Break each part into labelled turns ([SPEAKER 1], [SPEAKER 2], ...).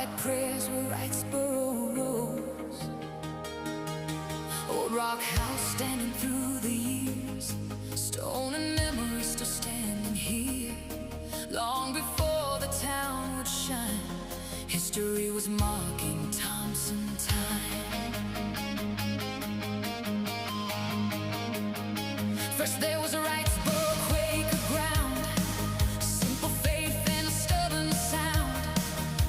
[SPEAKER 1] quiet prayers were Wrightsboro. Old rock house standing through the years, stone and memories still standing here. Long before the town would shine, history was marking Thompson time. First there was a Wrightsboro Quaker ground, simple faith and a stubborn sound.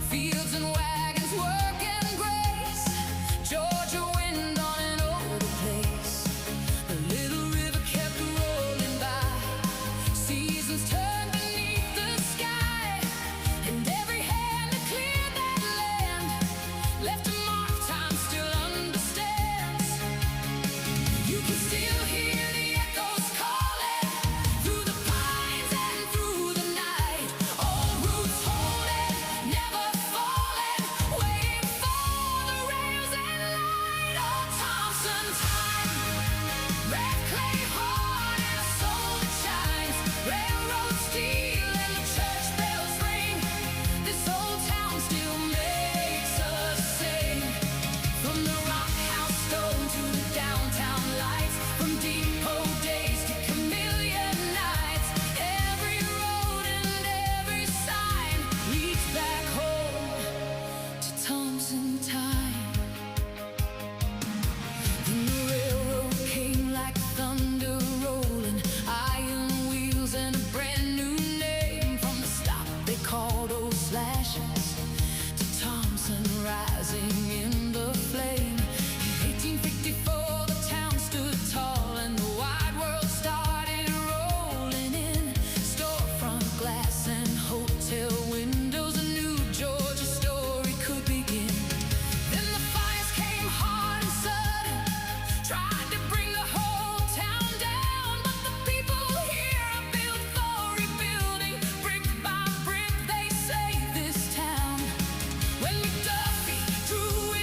[SPEAKER 1] Fields and wagons, work and grace, Georgia wind on an old place. The little river kept rolling by, seasons turned beneath the sky, and every hand that cleared that land left a mark time still understands. You can still hear the echoes calling through the pines and through the night. Old roots holding, never falling, waiting for the rails and light. Old Thompson time, red clay heart and a soul that shines. Railroad steel and the church bells ring. This old town still makes us sing. From the rock house stone to the downtown lights, from depot days to chameleon nights, every road and every sign leads back home to Thompson time. Then the railroad came like thunder rolling, iron wheels and a brand new name. From the stop they called old slashes to Thompson rising in the flame. In 1854 the town stood tall and the wide world started rolling in. Storefront glass and hotel windows, a new Georgia story could begin. Then the fires came hard and sudden, tried to bring the whole town down. But the people here are built for rebuilding, brick by brick they save this town. When McDuffie drew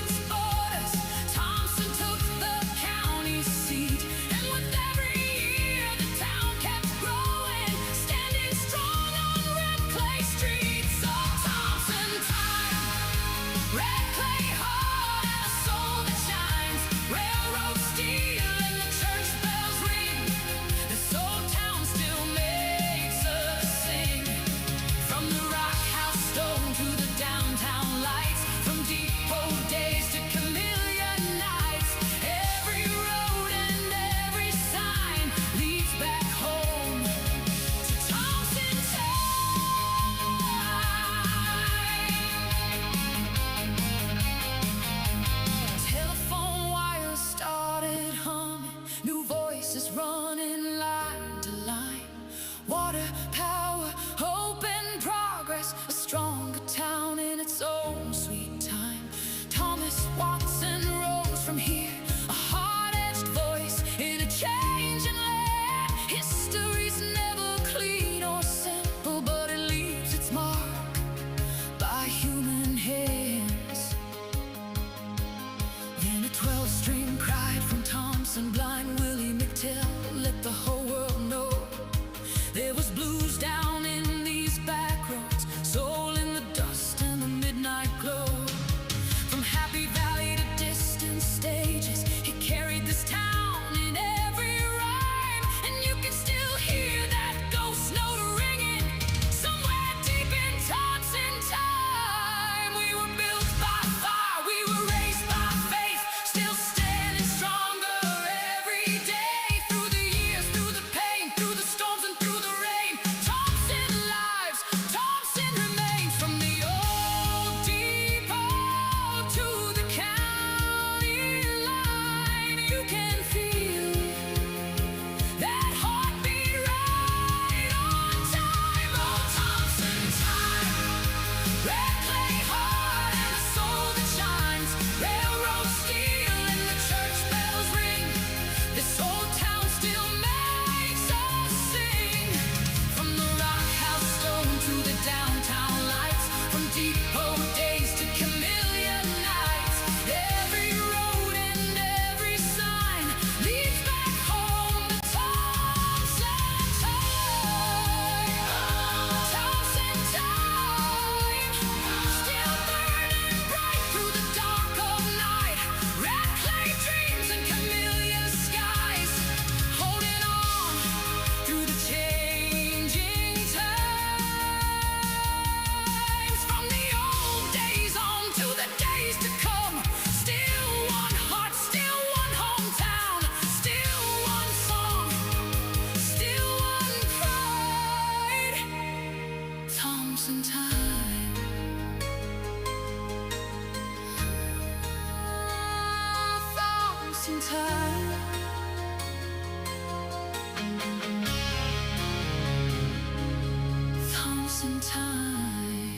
[SPEAKER 1] Thompson time. Thompson time. Thompson time.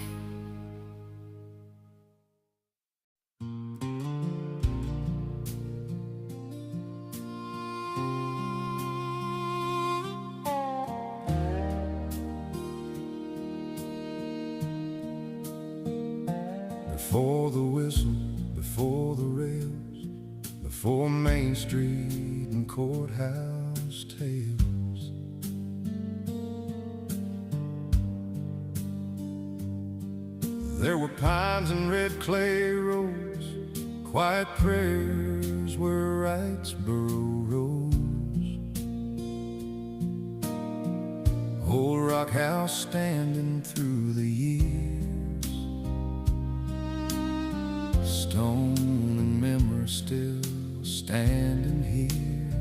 [SPEAKER 2] Before the whistle, before the rails, before Main Street and courthouse tales, there were pines and red clay roads, quiet prayers where Wrightsboro rose. Old rock house standing through the years, stone and memory still standing here.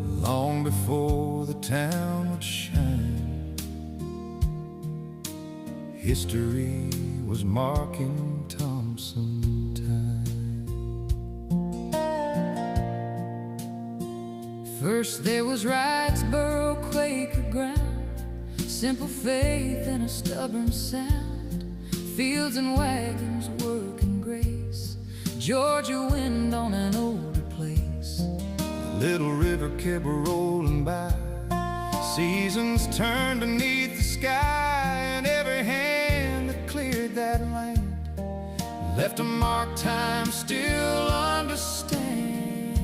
[SPEAKER 2] Long before the town would shine, history was marking Thompson time.
[SPEAKER 1] First there was Wrightsboro Quaker ground, simple faith and a stubborn sound. Fields and wagons, work and grace, Georgia wind on an older place.
[SPEAKER 2] The little river kept rolling by, seasons turned beneath the sky, and every hand that cleared that land left a mark time still understands.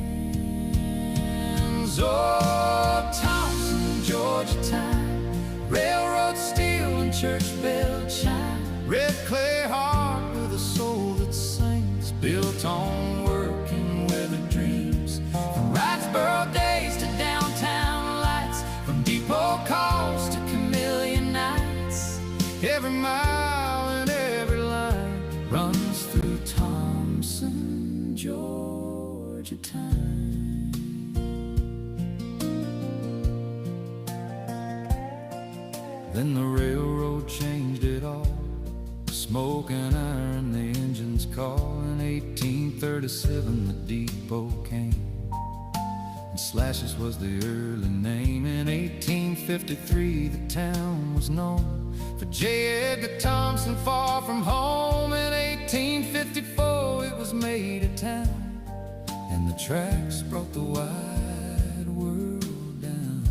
[SPEAKER 2] Oh, Thompson, Georgia time, railroad steel and church bell chime. Red clay heart with a soul that sings, built on working weathered dreams. From Wrightsboro days to downtown lights, from depot calls to chameleon nights, every mile and every line runs through Thomson, Georgia time. Then the railroad changed it all, smoke and iron, the engines call. In 1837 the depot came, and Slashes was the early name. In 1853 the town was known for J. Edgar Thomson, far from home. In 1854 it was made a town, and the tracks brought the wide world down.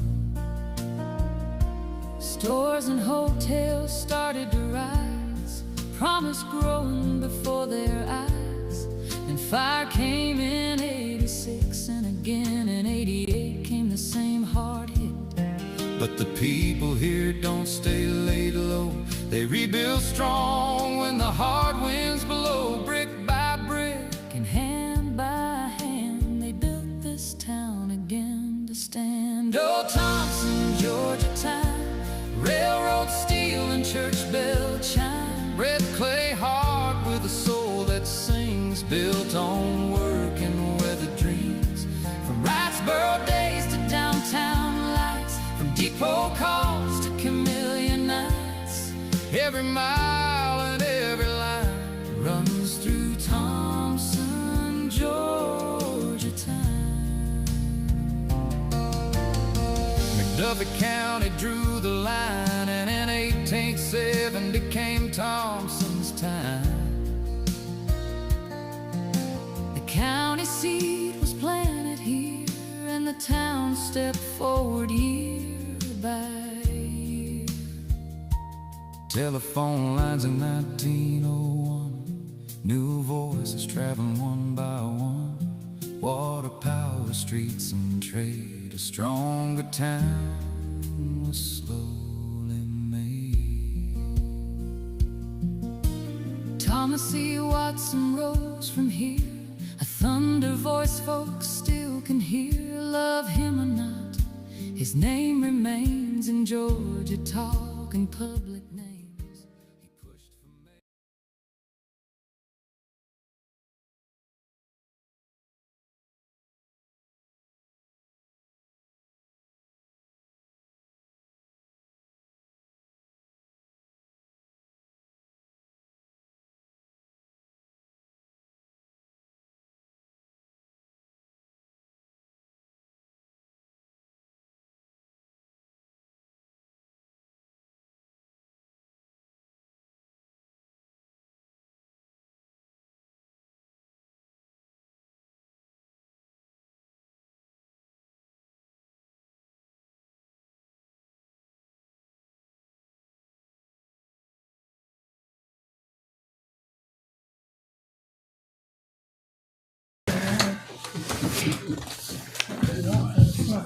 [SPEAKER 1] Stores and hotels started to rise, promise growing before their eyes. And fire came in 86, and again in 88 came the same hard hit.
[SPEAKER 2] But the people here don't stay laid low, they rebuild strong when the hard winds blow. Brick by brick
[SPEAKER 1] And hand by hand they built this town again to stand.
[SPEAKER 2] Oh, Thompson, Georgia time,
[SPEAKER 1] Railroad steel and church bell chime.
[SPEAKER 2] red clay heart with a soul that sings, built on work and weathered dreams.
[SPEAKER 1] From Wrightsboro days to downtown lights, from depot calls to chameleon nights,
[SPEAKER 2] Every mile and every line
[SPEAKER 1] runs through Thompson, Georgia time.
[SPEAKER 2] McDuffie County drew the line, and in 1870 came Thompson's time.
[SPEAKER 1] The county seat was planted here, and the town stepped forward year by year.
[SPEAKER 2] Telephone lines in 1901, new voices traveling one by one. Water, power, streets, and trade, a stronger town was slowly made.
[SPEAKER 1] Thomas E. Watson rose from here, a thunder voice folks still can hear. Love him or not, his name remains in Georgia talk and public name.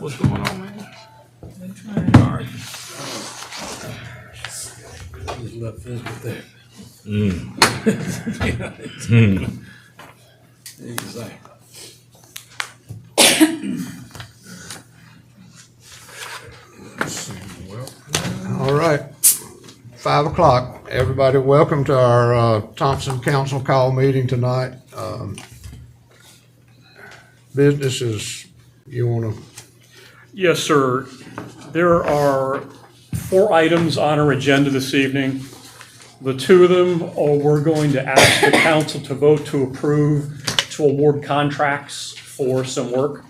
[SPEAKER 3] What's going on, man? All right.
[SPEAKER 4] Just left physical there. Exactly.
[SPEAKER 5] All right, 5 o'clock. Everybody, welcome to our Thompson Council Call meeting tonight. Businesses, you want to?
[SPEAKER 6] Yes, sir. There are 4 items on our agenda this evening. The 2 of them are we're going to ask the council to vote to approve to award contracts for some work.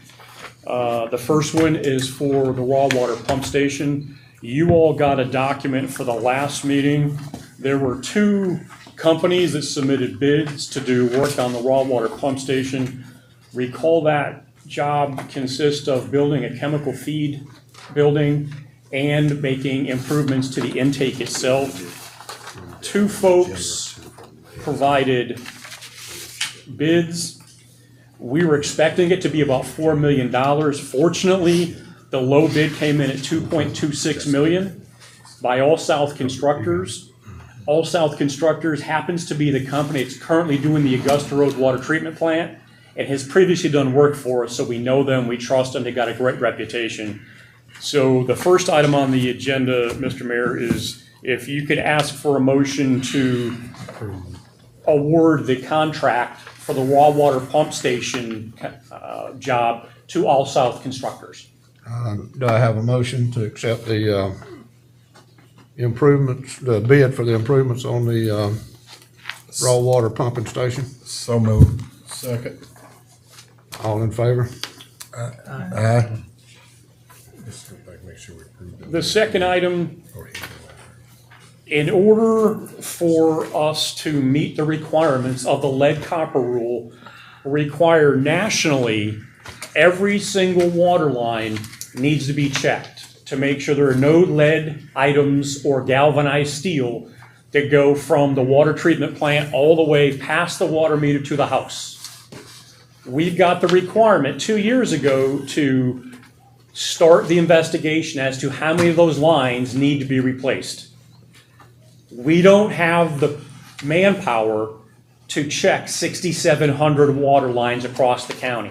[SPEAKER 6] The first one is for the raw water pump station. You all got a document for the last meeting. There were 2 companies that submitted bids to do work on the raw water pump station. Recall that job consists of building a chemical feed building and making improvements to the intake itself. 2 folks provided bids. We were expecting it to be about $4 million. Fortunately, the low bid came in at $2.26 million by All South Constructors. All South Constructors happens to be the company that's currently doing the Augusta Road water treatment plant and has previously done work for us, so we know them, we trust them, they got a great reputation. So the first item on the agenda, Mr. Mayor, is if you could ask for a motion to award the contract for the raw water pump station job to All South Constructors.
[SPEAKER 5] Do I have a motion to accept the improvements, the bid for the improvements on the raw water pumping station?
[SPEAKER 4] So moved. Second.
[SPEAKER 5] All in favor?
[SPEAKER 4] Aye. Just go back, make sure we approve it.
[SPEAKER 6] The second item, in order for us to meet the requirements of the lead copper rule, require nationally every single water line needs to be checked to make sure there are no lead items or galvanized steel that go from the water treatment plant all the way past the water meter to the house. We've got the requirement 2 years ago to start the investigation as to how many of those lines need to be replaced. We don't have the manpower to check 6,700 water lines across the county.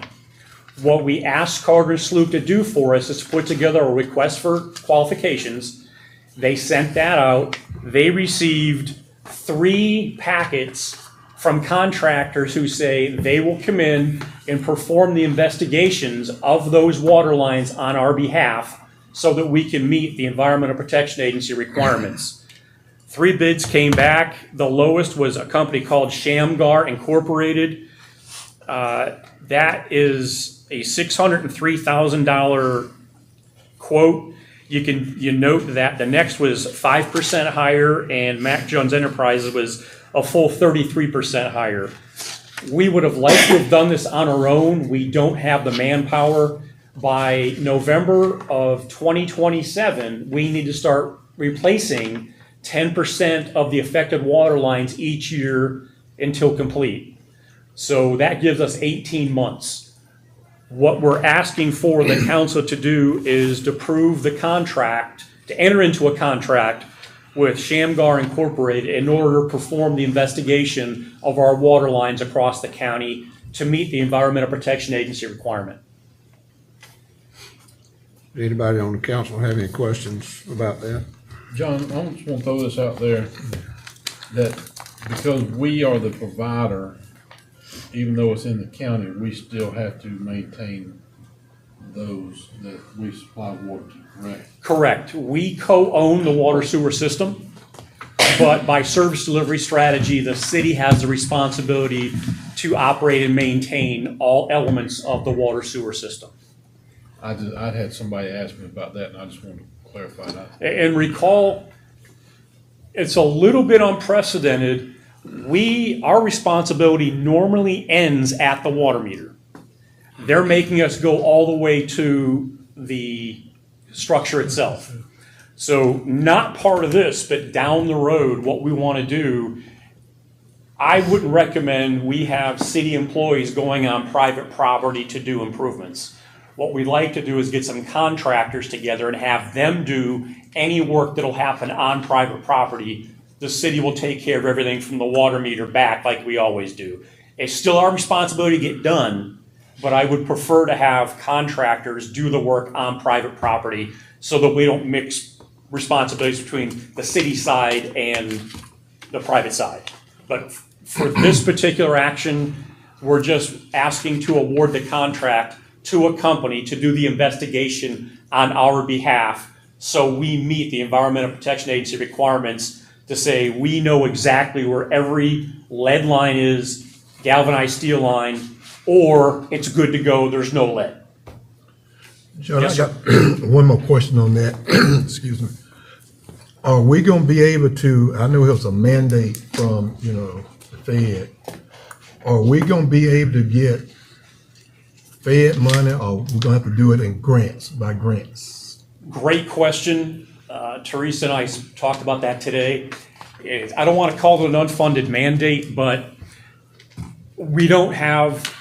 [SPEAKER 6] What we asked Carter Sloop to do for us is to put together a request for qualifications. They sent that out. They received 3 packets from contractors who say they will come in and perform the investigations of those water lines on our behalf so that we can meet the Environmental Protection Agency requirements. 3 bids came back. The lowest was a company called Shamgar Incorporated. That is a $603,000 quote. You note that the next was 5% higher, and Mac Jones Enterprises was a full 33% higher. We would have liked to have done this on our own. We don't have the manpower. By November of 2027, we need to start replacing 10% of the affected water lines each year until complete. So that gives us 18 months. What we're asking for the council to do is to approve the contract, to enter into a contract with Shamgar Incorporated in order to perform the investigation of our water lines across the county to meet the Environmental Protection Agency requirement.
[SPEAKER 5] Anybody on the council have any questions about that?
[SPEAKER 4] John, I just want to throw this out there, that because we are the provider, even though it's in the county, we still have to maintain those that we supply water to, correct?
[SPEAKER 6] Correct. We co-own the water sewer system, but by service delivery strategy, the city has the responsibility to operate and maintain all elements of the water sewer system.
[SPEAKER 4] I'd had somebody ask me about that, and I just wanted to clarify that.
[SPEAKER 6] And recall, it's a little bit unprecedented. Our responsibility normally ends at the water meter. They're making us go all the way to the structure itself. So not part of this, but down the road, what we want to do, I wouldn't recommend we have city employees going on private property to do improvements. What we'd like to do is get some contractors together and have them do any work that'll happen on private property. The city will take care of everything from the water meter back like we always do. It's still our responsibility to get done, but I would prefer to have contractors do the work on private property so that we don't mix responsibilities between the city side and the private side. But for this particular action, we're just asking to award the contract to a company to do the investigation on our behalf so we meet the Environmental Protection Agency requirements to say we know exactly where every lead line is, galvanized steel line, or it's good to go, there's no lead.
[SPEAKER 7] John,
[SPEAKER 6] Yes,
[SPEAKER 7] I got one more question on that. Excuse me. Are we gonna be able to, I know it was a mandate from, the Fed. Are we gonna be able to get Fed money, or we're gonna have to do it in grants, by grants?
[SPEAKER 6] Great question. Teresa and I talked about that today. I don't want to call it an unfunded mandate, but we don't have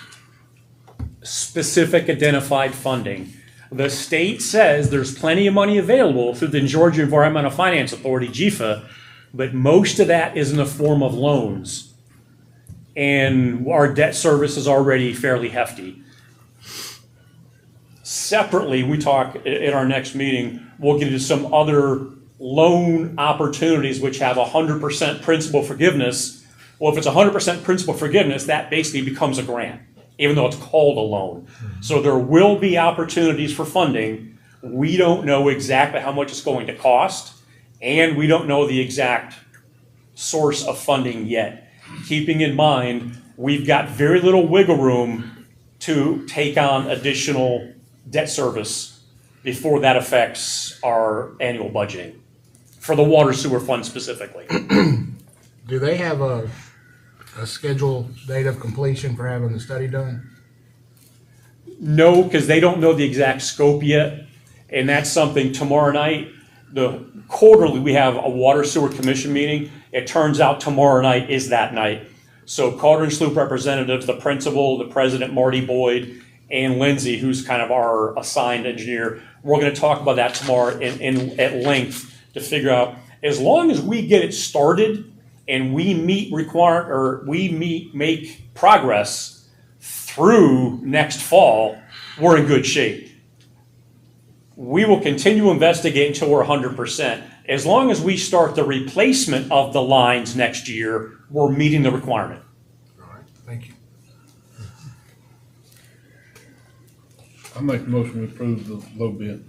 [SPEAKER 6] specific identified funding. The state says there's plenty of money available through the Georgia Environmental Finance Authority, GEFA, but most of that is in the form of loans. And our debt service is already fairly hefty. Separately, we talk at our next meeting, we'll get into some other loan opportunities which have 100% principal forgiveness. Well, if it's 100% principal forgiveness, that basically becomes a grant, even though it's called a loan. So there will be opportunities for funding. We don't know exactly how much it's going to cost, and we don't know the exact source of funding yet. Keeping in mind, we've got very little wiggle room to take on additional debt service before that affects our annual budgeting for the water sewer fund specifically.
[SPEAKER 3] Do they have a scheduled date of completion for having the study done?
[SPEAKER 6] No, because they don't know the exact scope yet, and that's something tomorrow night. The quarterly, we have a water sewer commission meeting. It turns out tomorrow night is that night. So Calder and Sloop representatives, the principal, the president, Marty Boyd, and Lindsay, who's kind of our assigned engineer, we're going to talk about that tomorrow at length to figure out, as long as we get it started and we make progress through next fall, we're in good shape. We will continue to investigate until we're 100%. As long as we start the replacement of the lines next year, we're meeting the requirement.
[SPEAKER 3] All right, thank you.
[SPEAKER 4] I make a motion to approve the low bid.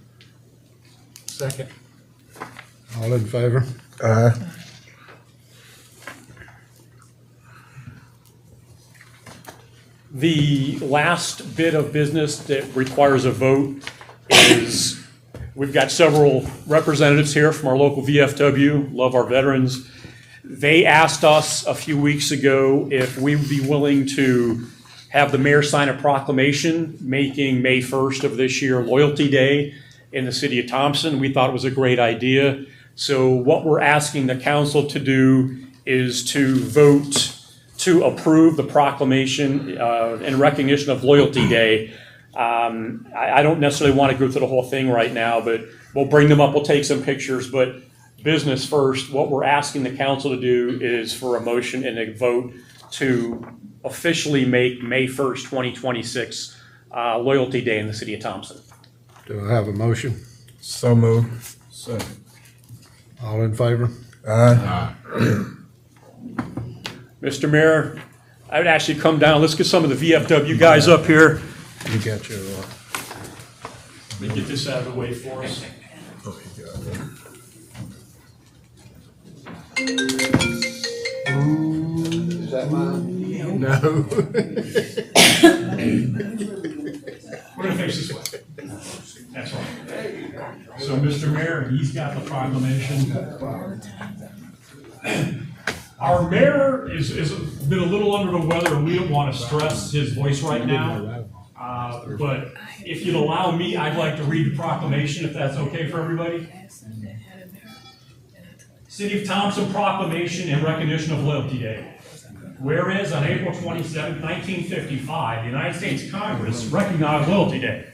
[SPEAKER 3] Second.
[SPEAKER 5] All in favor?
[SPEAKER 7] Aye.
[SPEAKER 6] The last bit of business that requires a vote is, we've got several representatives here from our local VFW, love our veterans. They asked us a few weeks ago if we would be willing to have the mayor sign a proclamation making May 1st of this year Loyalty Day in the city of Thompson. We thought it was a great idea. So what we're asking the council to do is to vote to approve the proclamation in recognition of Loyalty Day. I don't necessarily want to go through the whole thing right now, but we'll bring them up, we'll take some pictures, but business first, what we're asking the council to do is for a motion and a vote to officially make May 1st, 2026 Loyalty Day in the city of Thompson.
[SPEAKER 5] Do I have a motion?
[SPEAKER 7] So moved.
[SPEAKER 4] Second.
[SPEAKER 5] All in favor?
[SPEAKER 7] Aye.
[SPEAKER 6] Mr. Mayor, I would actually come down, let's get some of the VFW guys up here.
[SPEAKER 5] You got your,
[SPEAKER 6] Let me get this out of the way for us.
[SPEAKER 7] Oh, you got it.
[SPEAKER 5] is that mine? No.
[SPEAKER 6] We're gonna fix this way. That's right. So, Mr. Mayor, he's got the proclamation. Our mayor is been a little under the weather, and we don't want to stress his voice right now. But if you'd allow me, I'd like to read the proclamation, if that's okay for everybody. City of Thompson proclamation in recognition of Loyalty Day. Whereas on April 27, 1955, the United States Congress recognized Loyalty Day.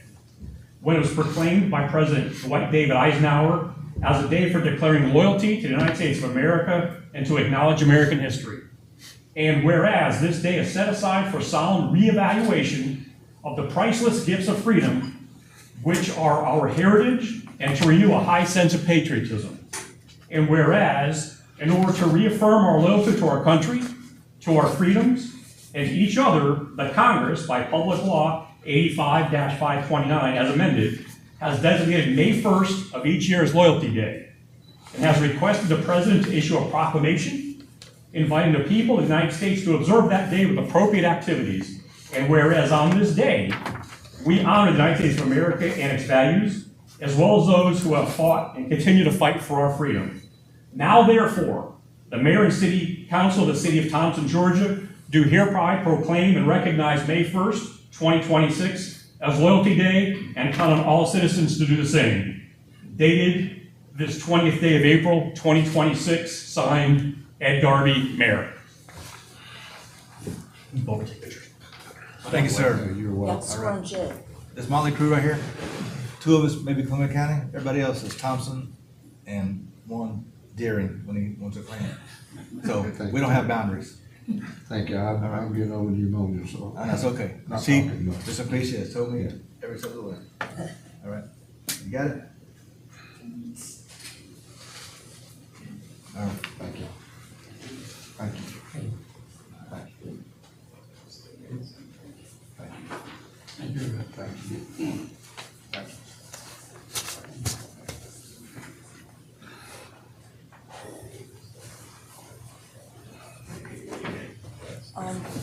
[SPEAKER 6] when it was proclaimed by President Dwight David Eisenhower as a day for declaring loyalty to the United States of America and to acknowledge American history. And whereas this day is set aside for solemn reevaluation of the priceless gifts of freedom, which are our heritage, and to renew a high sense of patriotism. And whereas, in order to reaffirm our loyalty to our country, to our freedoms, and to each other, the Congress, by Public Law 85-529 as amended, has designated May 1st of each year as Loyalty Day, and has requested the President to issue a proclamation inviting the people of the United States to observe that day with appropriate activities. And whereas on this day, we honor the United States of America and its values, as well as those who have fought and continue to fight for our freedom. Now therefore, the Mayor and City Council of the City of Thompson, Georgia, do hereby proclaim and recognize May 1st, 2026 as Loyalty Day, and count on all citizens to do the same. Dated this 20th day of April, 2026, signed Ed Darby, Mayor. Over to pictures.
[SPEAKER 8] Thank you, sir.
[SPEAKER 5] You're welcome.
[SPEAKER 9] That's Orange Ed.
[SPEAKER 8] This Motley crew right here, 2 of us maybe Columbia County, everybody else is Thompson, and 1 Deering when he wants to claim it. So we don't have boundaries.
[SPEAKER 5] Thank you. I'm getting over the pneumonia, so.
[SPEAKER 8] And that's okay.
[SPEAKER 5] Not
[SPEAKER 8] See,
[SPEAKER 5] talking much.
[SPEAKER 8] just in case you told me every step of the way. All right, you got it? All right.
[SPEAKER 5] Thank you. Thank you. Thank you. Thank you. Thank you.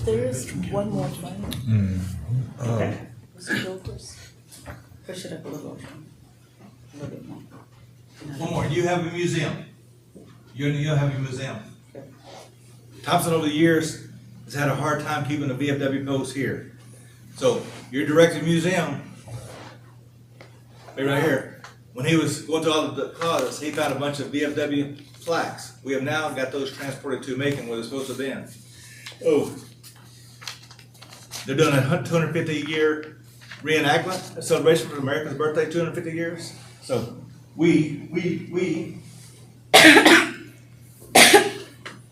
[SPEAKER 9] There is one more thing.
[SPEAKER 6] Okay.
[SPEAKER 9] Mr. Gilchrist, push it up a little bit more.
[SPEAKER 8] One more, you have a museum. You have a museum. Thompson over the years has had a hard time keeping the VFW post here. So your director of museum, right here, when he was going to all the closets, he found a bunch of VFW plaques. We have now got those transported to Macon where they're supposed to have been. Oh, they're doing a 250-year reenactment, a celebration for America's birthday, 250 years. So we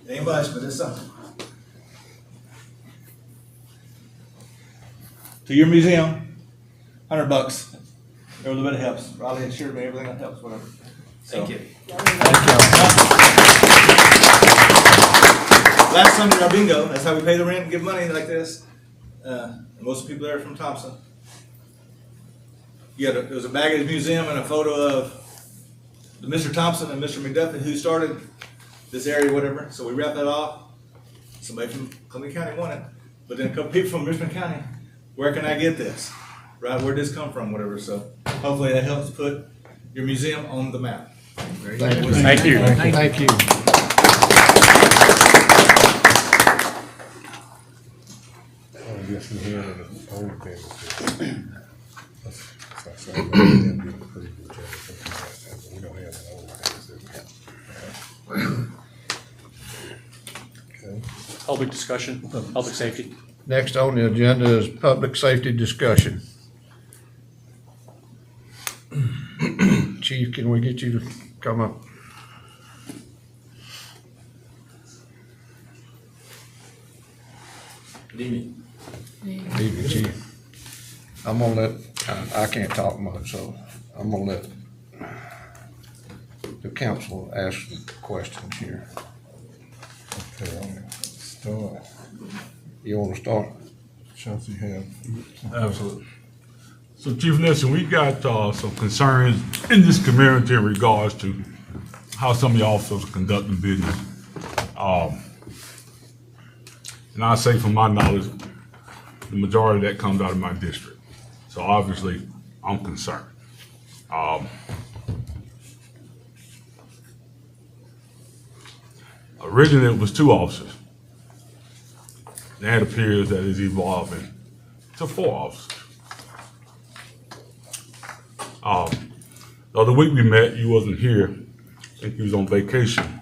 [SPEAKER 8] ain't much, but it's something. To your museum, $100. Every little bit helps. Riley assured me everything that helps, whatever. Thank you. Last Sunday, our bingo, that's how we pay the rent and give money like this. Most people there are from Thompson. There was a bag at the museum and a photo of Mr. Thompson and Mr. McDuffie who started this area, whatever. So we wrapped that off. Somebody from Columbia County won it. But then a couple people from Richmond County, where can I get this? Right, where'd this come from, whatever. So hopefully that helps put your museum on the map. Very good.
[SPEAKER 6] Thank you.
[SPEAKER 5] Thank you.
[SPEAKER 7] I guess we had an old thing. We don't have an old thing. Okay.
[SPEAKER 6] Public discussion, public safety.
[SPEAKER 5] Next on the agenda is public safety discussion. Chief, can we get you to come up?
[SPEAKER 10] Good evening.
[SPEAKER 5] Evening, Chief. I'm gonna let, I can't talk much, so I'm gonna let the council ask the questions here.
[SPEAKER 7] Okay, I'm start.
[SPEAKER 5] You wanna start?
[SPEAKER 7] Chelsea have.
[SPEAKER 10] Absolutely. So Chief Nelson, we got some concerns in this community in regards to how some of your officers are conducting business. And I say from my knowledge, the majority of that comes out of my district. So obviously, I'm concerned. Originally, it was 2 officers. Now it appears that it's evolving to 4 officers. The other week we met, you wasn't here. I think you was on vacation.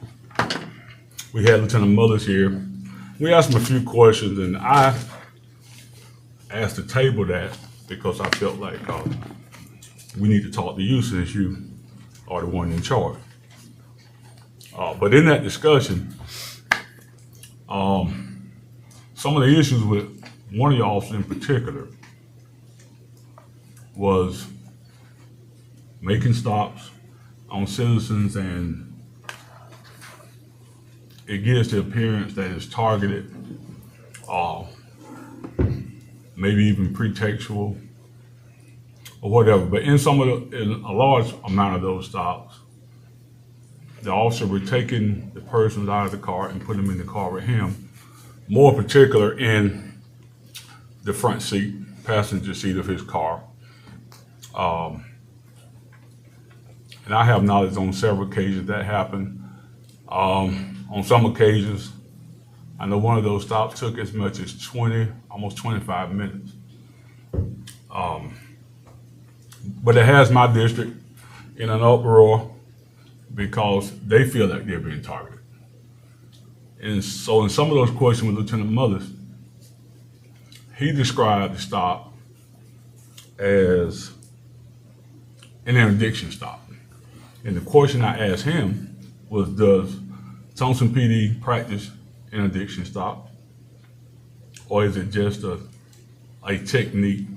[SPEAKER 10] We had Lieutenant Mullers here. We asked him a few questions, and I asked to table that because I felt like we need to talk to you since you are the one in charge. But in that discussion, some of the issues with one of your officers in particular was making stops on citizens, and it gives the appearance that it's targeted, maybe even pretextual or whatever. But in in a large amount of those stops, the officer were taking the persons out of the car and putting them in the car with him, more particular in the front seat, passenger seat of his car. And I have knowledge on several occasions that happened. On some occasions, I know one of those stops took as much as 20, almost 25 minutes. But it has my district in an uproar because they feel like they're being targeted. And so in some of those questions with Lieutenant Mothers, he described the stop as an interdiction stop. And the question I asked him was, does Thompson PD practice interdiction stop? Or is it just a technique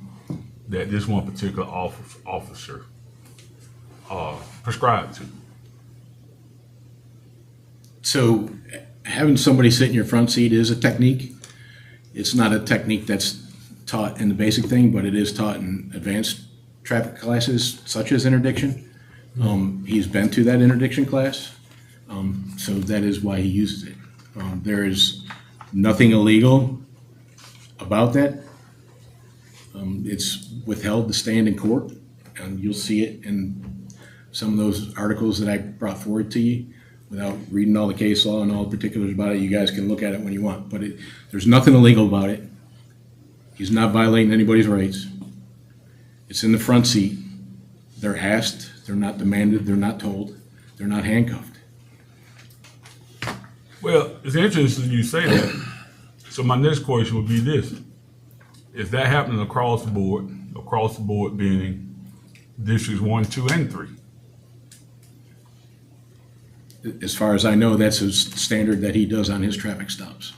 [SPEAKER 10] that this one particular officer prescribed to?
[SPEAKER 11] So having somebody sit in your front seat is a technique. It's not a technique that's taught in the basic thing, but it is taught in advanced traffic classes such as interdiction. He's been to that interdiction class, so that is why he uses it. There is nothing illegal about that. It's withheld to stand in court, and you'll see it in some of those articles that I brought forward to you. Without reading all the case law and all the particulars about it, you guys can look at it when you want. But there's nothing illegal about it. He's not violating anybody's rights. It's in the front seat. They're asked. They're not demanded. They're not told. They're not handcuffed.
[SPEAKER 10] Well, it's interesting you say that. So my next question would be this. Is that happening across the board being districts 1, 2, and 3?
[SPEAKER 11] As far as I know, that's a standard that he does on his traffic stops.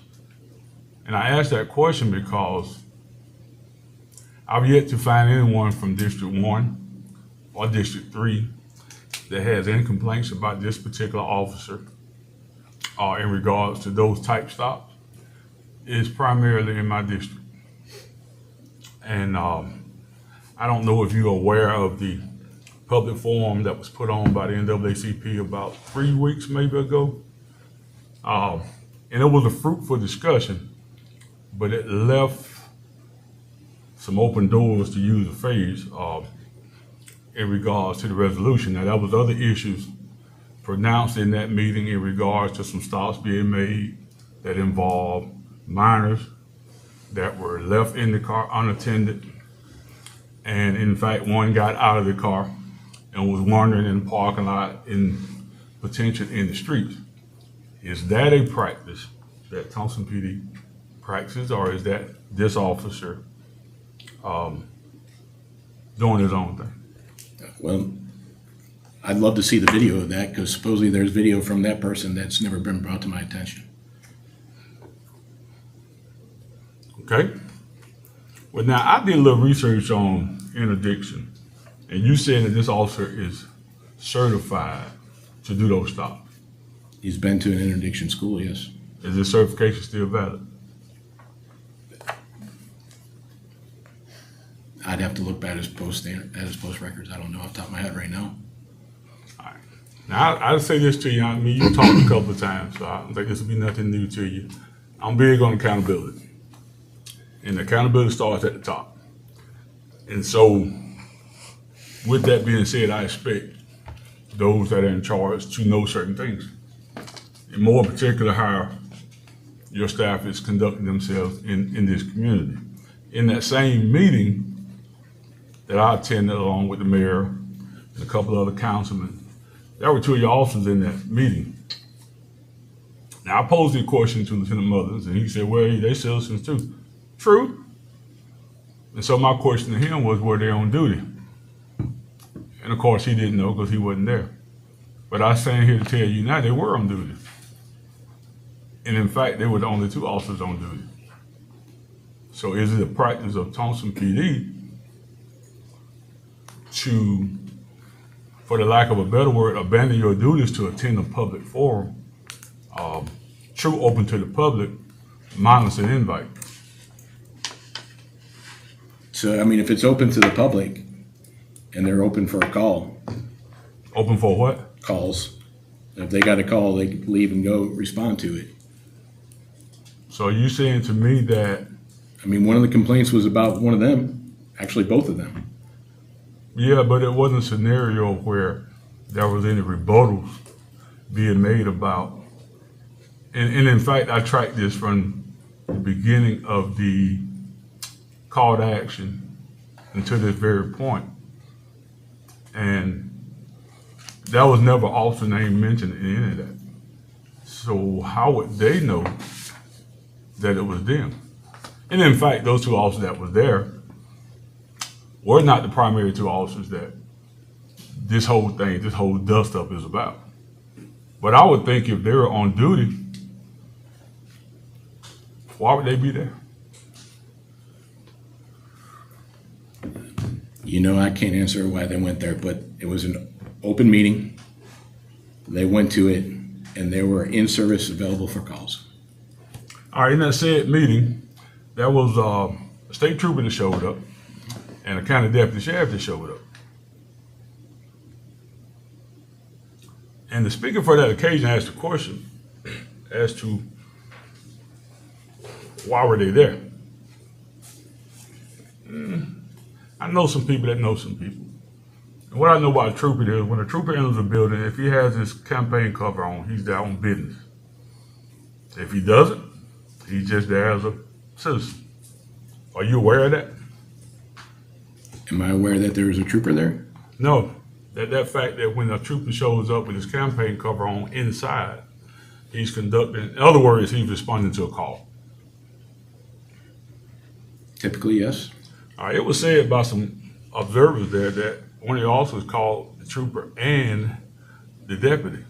[SPEAKER 10] And I asked that question because I've yet to find anyone from District 1 or District 3 that has any complaints about this particular officer in regards to those type stops. It's primarily in my district. And I don't know if you're aware of the public forum that was put on by the NAACP about 3 weeks maybe ago. And it was a fruitful discussion, but it left some open doors, to use a phrase, in regards to the resolution. Now, there was other issues pronounced in that meeting in regards to some stops being made that involved minors that were left in the car unattended. And in fact, one got out of the car and was wandering in the parking lot in potentially in the streets. Is that a practice that Thompson PD practices, or is that this officer doing his own thing?
[SPEAKER 11] Well, I'd love to see the video of that, because supposedly there's video from that person that's never been brought to my attention.
[SPEAKER 10] Okay. Well, now I did a little research on interdiction, and you said that this officer is certified to do those stops.
[SPEAKER 11] He's been to an interdiction school, yes.
[SPEAKER 10] Is this certification still valid?
[SPEAKER 11] I'd have to look back at his post records. I don't know off the top of my head right now.
[SPEAKER 10] All right. Now, I'll say this to you. I mean, you talked a couple of times, so I don't think this will be nothing new to you. I'm big on accountability. And accountability starts at the top. And so, with that being said, I expect those that are in charge to know certain things. And more in particular, how your staff is conducting themselves in this community. In that same meeting that I attended along with the mayor and a couple of other councilmen, there were 2 of your officers in that meeting. Now, I posed a question to Lieutenant Mothers, and he said, well, they citizens too. True. And so my question to him was, were they on duty? And of course, he didn't know because he wasn't there. But I stand here to tell you now they were on duty. And in fact, they were the only 2 officers on duty. So is it a practice of Thompson PD to, for the lack of a better word, abandon your duties to attend a public forum, true open to the public, minus an invite?
[SPEAKER 11] So, I mean, if it's open to the public and they're open for a call,
[SPEAKER 10] Open for what?
[SPEAKER 11] calls, if they got a call, they can leave and go respond to it.
[SPEAKER 10] So are you saying to me that,
[SPEAKER 11] I mean, one of the complaints was about one of them, actually both of them.
[SPEAKER 10] yeah, but it wasn't a scenario where there was any rebuttals being made about, and in fact, I tracked this from the beginning of the call to action until this very point. And that was never officer name mentioned in any of that. So how would they know that it was them? And in fact, those 2 officers that was there were not the primary 2 officers that this whole thing, this whole dust up is about. But I would think if they were on duty, why would they be there?
[SPEAKER 11] You know, I can't answer why they went there, but it was an open meeting. They went to it and they were in service available for calls.
[SPEAKER 10] All right, in that said meeting, there was a state trooper that showed up and a county deputy sheriff that showed up. And the speaker for that occasion asked a question as to why were they there? I know some people that know some people. And what I know about a trooper is when a trooper enters a building, if he has his campaign cover on, he's there on business. If he doesn't, he's just there as a citizen. Are you aware of that?
[SPEAKER 11] Am I aware that there was a trooper there?
[SPEAKER 10] No. That fact that when a trooper shows up with his campaign cover on inside, he's conducting, in other words, he's responding to a call.
[SPEAKER 11] Typically, yes.
[SPEAKER 10] All right, it was said by some observers there that one of the officers called the trooper and the deputy.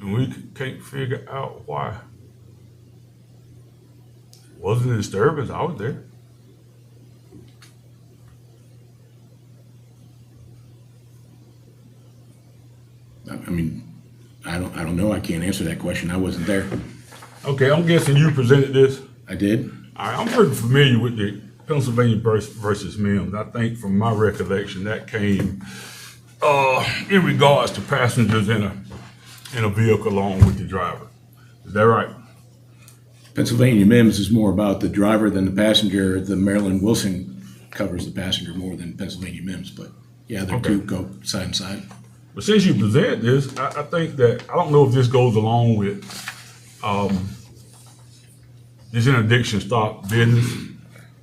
[SPEAKER 10] And we can't figure out why. Wasn't a disturbance, I was there.
[SPEAKER 11] I mean, I don't know. I can't answer that question. I wasn't there.
[SPEAKER 10] Okay, I'm guessing you presented this.
[SPEAKER 11] I did.
[SPEAKER 10] All right, I'm pretty familiar with the Pennsylvania versus Mims. I think from my recollection, that came in regards to passengers in a vehicle along with the driver. Is that right?
[SPEAKER 11] Pennsylvania Mims is more about the driver than the passenger. The Maryland Wilson covers the passenger more than Pennsylvania Mims. But yeah, the
[SPEAKER 10] Okay.
[SPEAKER 11] two go side and side.
[SPEAKER 10] But since you present this, I think that, I don't know if this goes along with this interdiction stop business.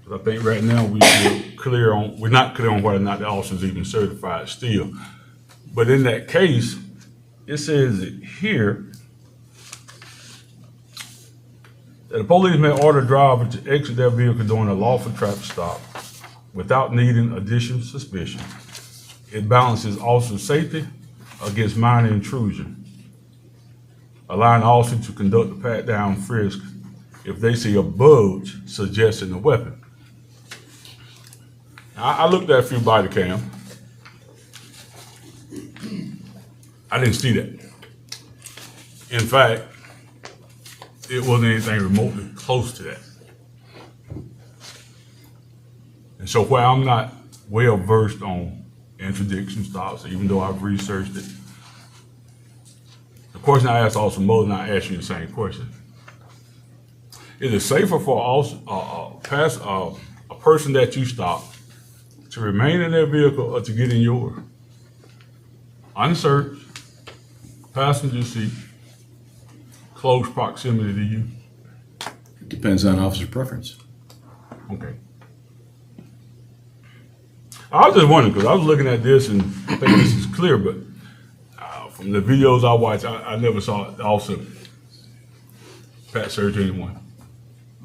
[SPEAKER 10] 'Cause I think right now we're not clear on whether or not the officer is even certified still. But in that case, it says it here that a police may order a driver to exit their vehicle during a lawful traffic stop without needing additional suspicion. It balances officer safety against minor intrusion, allowing the officer to conduct a pat-down frisk if they see a bulge suggesting a weapon. I looked at a few body cam. I didn't see that. In fact, it wasn't anything remotely close to that. And so while I'm not well versed on interdiction stops, even though I've researched it, the question I asked Officer Mullen, I asked you the same question. Is it safer for a person that you stop to remain in their vehicle or to get in yours? Unsearched, passenger seat, close proximity to you.
[SPEAKER 11] It depends on officer preference.
[SPEAKER 10] Okay. I was just wondering, because I was looking at this and I think this is clear, but from the videos I watched, I never saw the officer pat search anyone.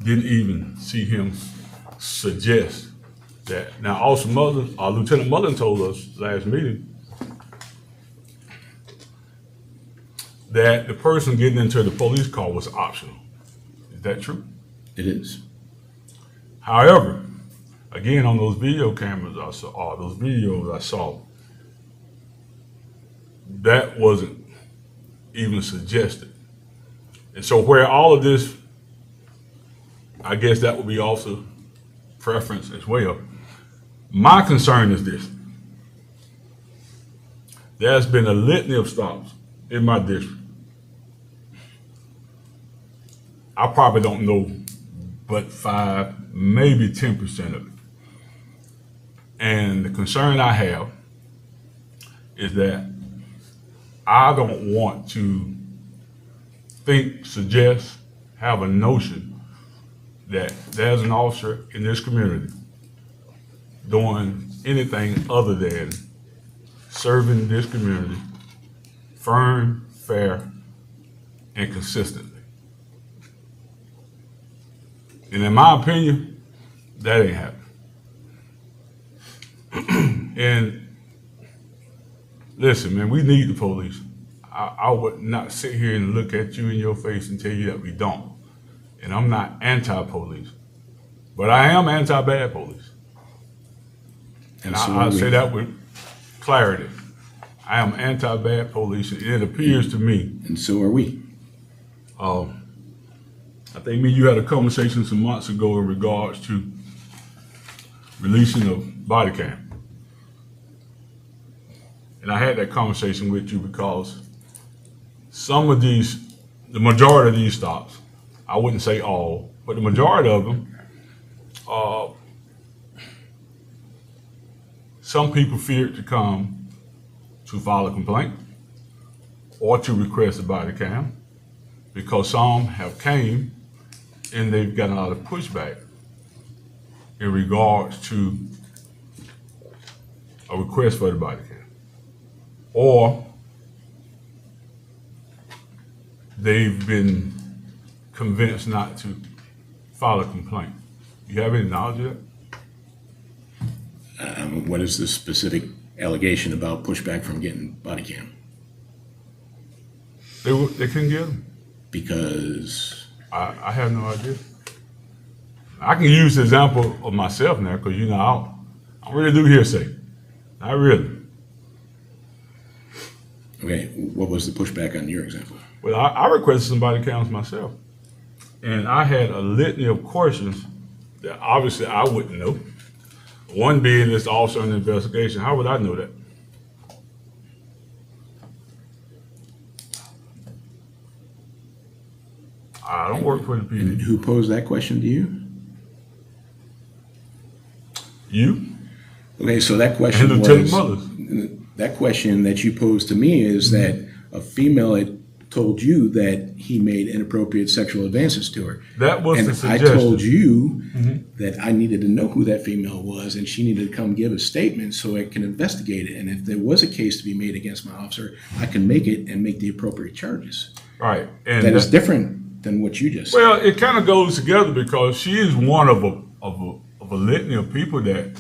[SPEAKER 10] Didn't even see him suggest that, now Officer Mullen, Lieutenant Mullen told us last meeting that the person getting into the police car was optional. Is that true?
[SPEAKER 11] It is.
[SPEAKER 10] However, again, on those video cameras I saw, or those videos I saw, that wasn't even suggested. And so where all of this, I guess that would be also preference as well. My concern is this. There's been a litany of stops in my district. I probably don't know but 5, maybe 10% of it. And the concern I have is that I don't want to think, suggest, have a notion that there's an officer in this community doing anything other than serving this community firm, fair, and consistently. And in my opinion, that ain't happening. And listen, man, we need the police. I would not sit here and look at you in your face and tell you that we don't. And I'm not anti-police, but I am anti-bad police. And
[SPEAKER 11] so
[SPEAKER 10] I
[SPEAKER 11] are we.
[SPEAKER 10] say that with clarity. I am anti-bad police, and it appears to me,
[SPEAKER 11] And so are we.
[SPEAKER 10] I think me and you had a conversation some months ago in regards to releasing of body cam. And I had that conversation with you because some of these, the majority of these stops, I wouldn't say all, but the majority of them, some people feared to come to file a complaint or to request a body cam because some have came and they've gotten a lot of pushback in regards to a request for the body cam. Or they've been convinced not to file a complaint. You have any knowledge of that?
[SPEAKER 11] What is the specific allegation about pushback from getting body cam?
[SPEAKER 10] They couldn't get them.
[SPEAKER 11] Because
[SPEAKER 10] I have no idea. I can use the example of myself now because, you know, I really do hearsay. Not really.
[SPEAKER 11] okay, what was the pushback on your example?
[SPEAKER 10] Well, I requested some body cams myself. And I had a litany of questions that obviously I wouldn't know. One being this officer in the investigation. How would I know that? I don't work for the
[SPEAKER 11] And
[SPEAKER 10] PD.
[SPEAKER 11] who posed that question to you?
[SPEAKER 10] You?
[SPEAKER 11] Okay, so that question
[SPEAKER 10] And Lieutenant
[SPEAKER 11] was,
[SPEAKER 10] Mullins.
[SPEAKER 11] that question that you posed to me is that a female had told you that he made inappropriate sexual advances to her.
[SPEAKER 10] That was
[SPEAKER 11] And
[SPEAKER 10] the
[SPEAKER 11] I
[SPEAKER 10] suggestion.
[SPEAKER 11] told you that I needed to know who that female was, and she needed to come give a statement so I can investigate it. And if there was a case to be made against my officer, I can make it and make the appropriate charges.
[SPEAKER 10] Right. And
[SPEAKER 11] That is different than what you just said.
[SPEAKER 10] well, it kind of goes together because she is one of a litany of people that.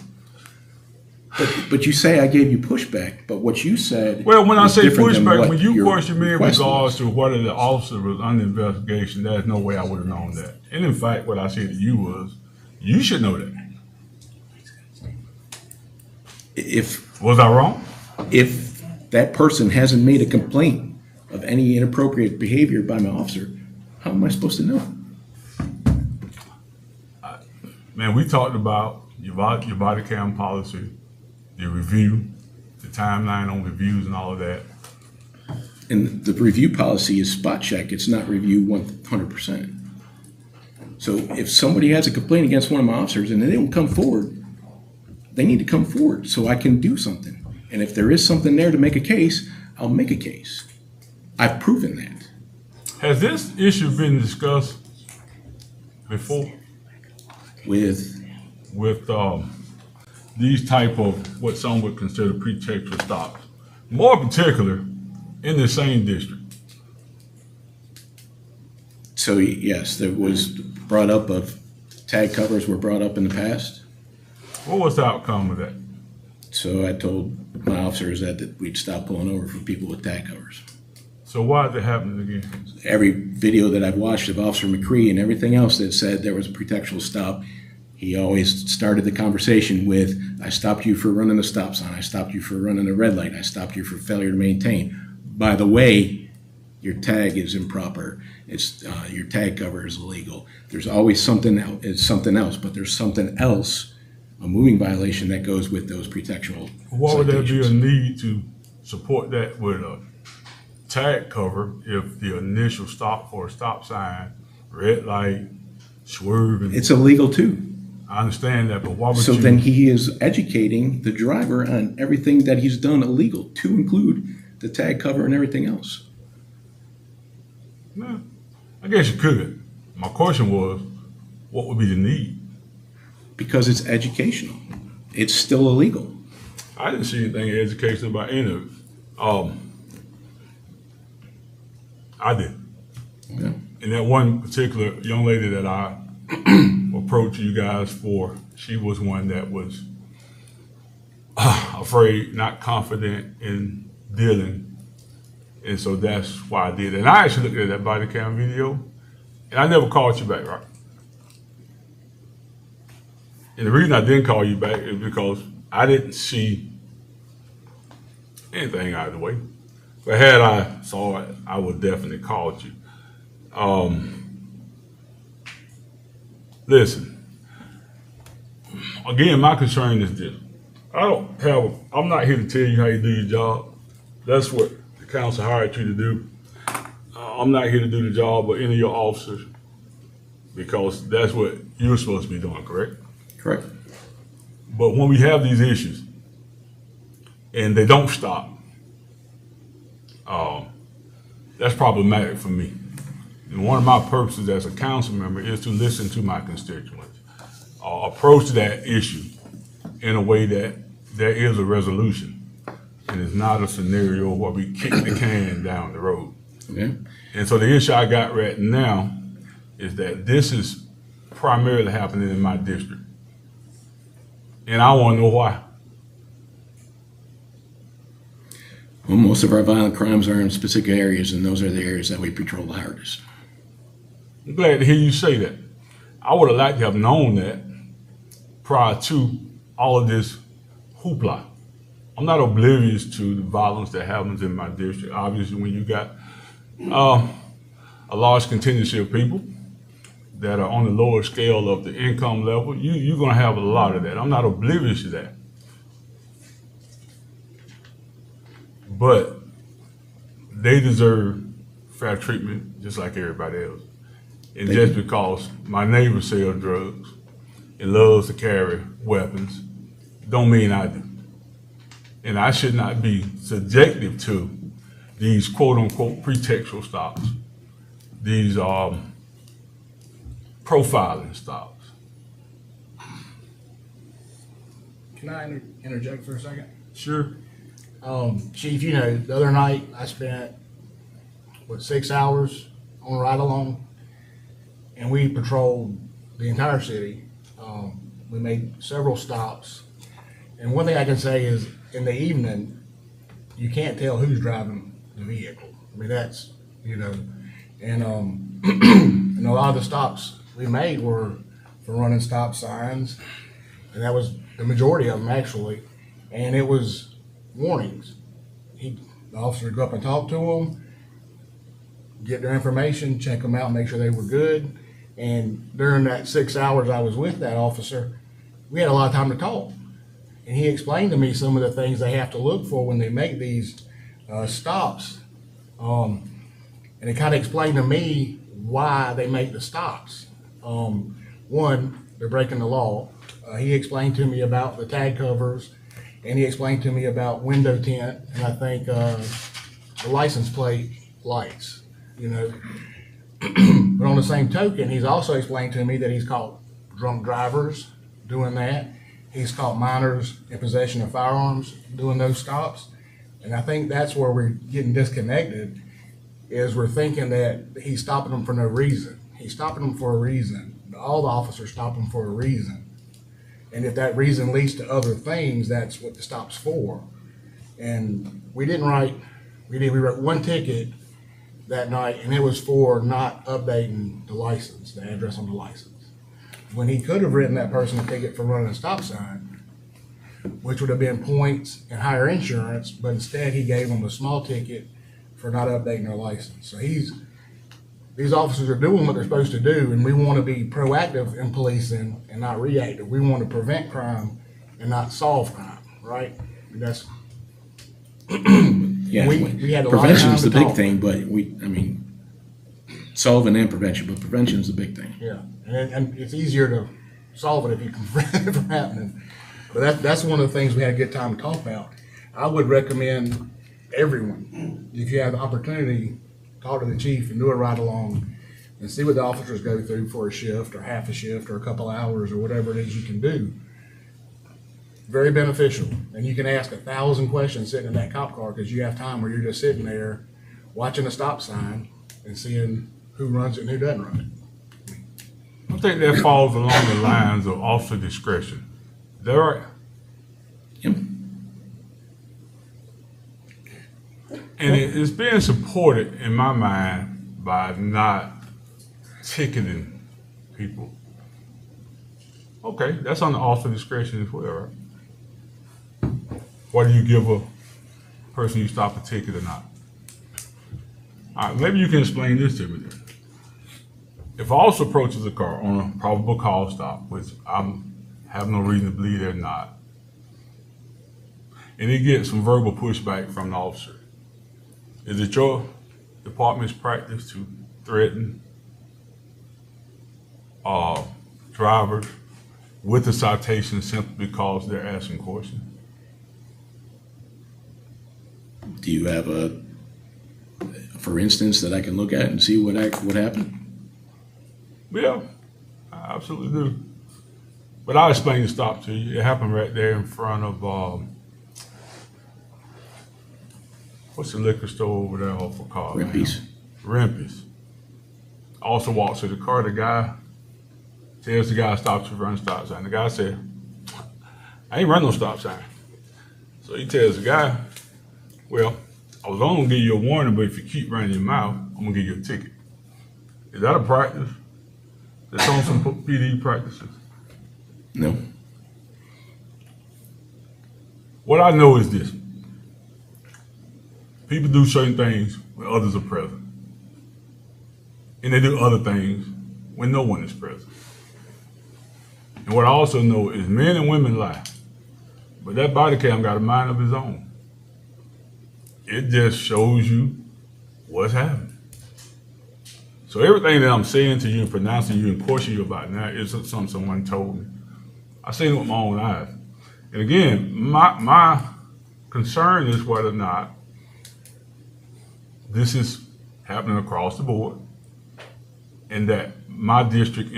[SPEAKER 11] But you say I gave you pushback, but what you said.
[SPEAKER 10] Well, when I
[SPEAKER 11] was
[SPEAKER 10] say
[SPEAKER 11] different than
[SPEAKER 10] pushback,
[SPEAKER 11] what
[SPEAKER 10] when you
[SPEAKER 11] your
[SPEAKER 10] question me in
[SPEAKER 11] request
[SPEAKER 10] regards
[SPEAKER 11] was.
[SPEAKER 10] to whether the officer was under investigation, there's no way I would have known that. And in fact, what I said to you was, you should know that. Was I wrong?
[SPEAKER 11] If that person hasn't made a complaint of any inappropriate behavior by my officer, how am I supposed to know?
[SPEAKER 10] Man, we talked about your body cam policy, your review, the timeline on reviews and all of that.
[SPEAKER 11] And the review policy is spot check. It's not review 100%. So if somebody has a complaint against one of my officers and they don't come forward, they need to come forward so I can do something. And if there is something there to make a case, I'll make a case. I've proven that.
[SPEAKER 10] Has this issue been discussed before
[SPEAKER 11] With
[SPEAKER 10] these type of what some would consider pretextual stops, more particular in the same district?
[SPEAKER 11] So yes, there was brought up of tag covers were brought up in the past.
[SPEAKER 10] What was the outcome of that?
[SPEAKER 11] So I told my officers that we'd stop pulling over for people with tag covers.
[SPEAKER 10] So why did it happen again?
[SPEAKER 11] Every video that I've watched of Officer McCree and everything else that said there was a pretextual stop, he always started the conversation with, I stopped you for running the stop sign. I stopped you for running the red light. I stopped you for failure to maintain. By the way, your tag is improper. It's your tag cover is illegal. There's always something else. It's something else, but there's something else, a moving violation that goes with those pretextual
[SPEAKER 10] Why would there be a
[SPEAKER 11] citations.
[SPEAKER 10] need to support that with a tag cover if the initial stop for a stop sign, red light, swerving?
[SPEAKER 11] It's illegal too.
[SPEAKER 10] I understand that, but why would
[SPEAKER 11] So
[SPEAKER 10] you?
[SPEAKER 11] then he is educating the driver on everything that he's done illegal, to include the tag cover and everything else.
[SPEAKER 10] No, I guess you could. My question was, what would be the need?
[SPEAKER 11] Because it's educational. It's still illegal.
[SPEAKER 10] I didn't see anything educational about any of it. I did.
[SPEAKER 11] Yeah.
[SPEAKER 10] And that one particular young lady that I approached you guys for, she was one that was afraid, not confident in dealing. And so that's why I did it. And I actually looked at that body cam video, and I never called you back, right? And the reason I didn't call you back is because I didn't see anything out of the way. But had I saw it, I would definitely called you. Listen, again, my concern is this. I'm not here to tell you how you do your job. That's what the council hired you to do. I'm not here to do the job of any of your officers because that's what you're supposed to be doing, correct?
[SPEAKER 11] Correct.
[SPEAKER 10] But when we have these issues and they don't stop, that's problematic for me. And one of my purposes as a council member is to listen to my constituents, approach that issue in a way that there is a resolution and it's not a scenario where we kick the can down the road.
[SPEAKER 11] Okay.
[SPEAKER 10] And so the issue I got right now is that this is primarily happening in my district. And I want to know why.
[SPEAKER 11] Well, most of our violent crimes are in specific areas, and those are the areas that we patrol the hardest.
[SPEAKER 10] I'm glad to hear you say that. I would have liked to have known that prior to all of this hoopla. I'm not oblivious to the violence that happens in my district. Obviously, when you got a large contingency of people that are on the lower scale of the income level, you're going to have a lot of that. I'm not oblivious to that. But they deserve fair treatment just like everybody else. And just because my neighbor sells drugs and loves to carry weapons, don't mean I do. And I should not be subjective to these quote-unquote pretextual stops, these profiling stops.
[SPEAKER 3] Can I interject for a second?
[SPEAKER 10] Sure.
[SPEAKER 3] Chief, you know, the other night I spent, 6 hours on ride along, and we patrolled the entire city. We made several stops. And one thing I can say is in the evening, you can't tell who's driving the vehicle. I mean, that's, you know, and, and a lot of the stops we made were for running stop signs, and that was the majority of them actually. And it was warnings. The officer would go up and talk to them, get their information, check them out, make sure they were good. And during that 6 hours I was with that officer, we had a lot of time to talk. And he explained to me some of the things they have to look for when they make these stops. And it kind of explained to me why they make the stops. One, they're breaking the law. He explained to me about the tag covers, and he explained to me about window tint, and I think the license plate lights, you know. But on the same token, he's also explained to me that he's caught drunk drivers doing that. He's caught minors in possession of firearms doing those stops. And I think that's where we're getting disconnected, is we're thinking that he's stopping them for no reason. He's stopping them for a reason. All the officers stop them for a reason. And if that reason leads to other things, that's what the stop's for. And we wrote one ticket that night, and it was for not updating the license, the address on the license. When he could have written that person a ticket for running a stop sign, which would have been points and higher insurance, but instead he gave them a small ticket for not updating their license. So these officers are doing what they're supposed to do, and we want to be proactive in policing and not reactive. We want to prevent crime and not solve crime, right? And that's
[SPEAKER 11] Yeah,
[SPEAKER 3] we had a lot of
[SPEAKER 11] prevention's
[SPEAKER 3] time
[SPEAKER 11] the
[SPEAKER 3] to
[SPEAKER 11] big
[SPEAKER 3] talk.
[SPEAKER 11] thing, but solving and prevention, but prevention's the big thing.
[SPEAKER 3] Yeah, and it's easier to solve it if you can prevent it from happening. But that's one of the things we had a good time to talk about. I would recommend everyone, if you have the opportunity, talk to the chief and do a ride along and see what the officers go through for a shift or half a shift or a couple hours or whatever it is you can do. Very beneficial, and you can ask 1,000 questions sitting in that cop car because you have time where you're just sitting there watching a stop sign and seeing who runs it and who doesn't run it.
[SPEAKER 10] I think that falls along the lines of officer discretion. Is that right?
[SPEAKER 11] Yep.
[SPEAKER 10] And it's being supported in my mind by not ticketing people. Okay, that's on the officer discretion as well, right? Whether you give a person you stop a ticket or not. All right, maybe you can explain this to me then. If an officer approaches a car on a probable cause stop, which I have no reason to believe they're not, and he gets some verbal pushback from the officer, is it your department's practice to threaten drivers with a citation simply because they're asking questions?
[SPEAKER 11] Do you have for instance, that I can look at and see what happened?
[SPEAKER 10] Yeah, I absolutely do. But I'll explain the stop to you. It happened right there in front of, what's the liquor store over there off of Carl?
[SPEAKER 11] Rempe's.
[SPEAKER 10] Rempe's. Also walks to the car. The guy tells the guy stop to run a stop sign. The guy said, I ain't run no stop sign. So he tells the guy, well, I was only gonna give you a warning, but if you keep running your mouth, I'm gonna give you a ticket. Is that a practice that Thomson PD practices?
[SPEAKER 11] No.
[SPEAKER 10] What I know is this. People do certain things when others are present. And they do other things when no one is present. And what I also know is men and women lie. But that body cam got a mind of his own. It just shows you what's happening. So everything that I'm saying to you and pronouncing you and questioning you about now isn't something someone told me. I seen it with my own eyes. And again, my concern is whether or not this is happening across the board and that my district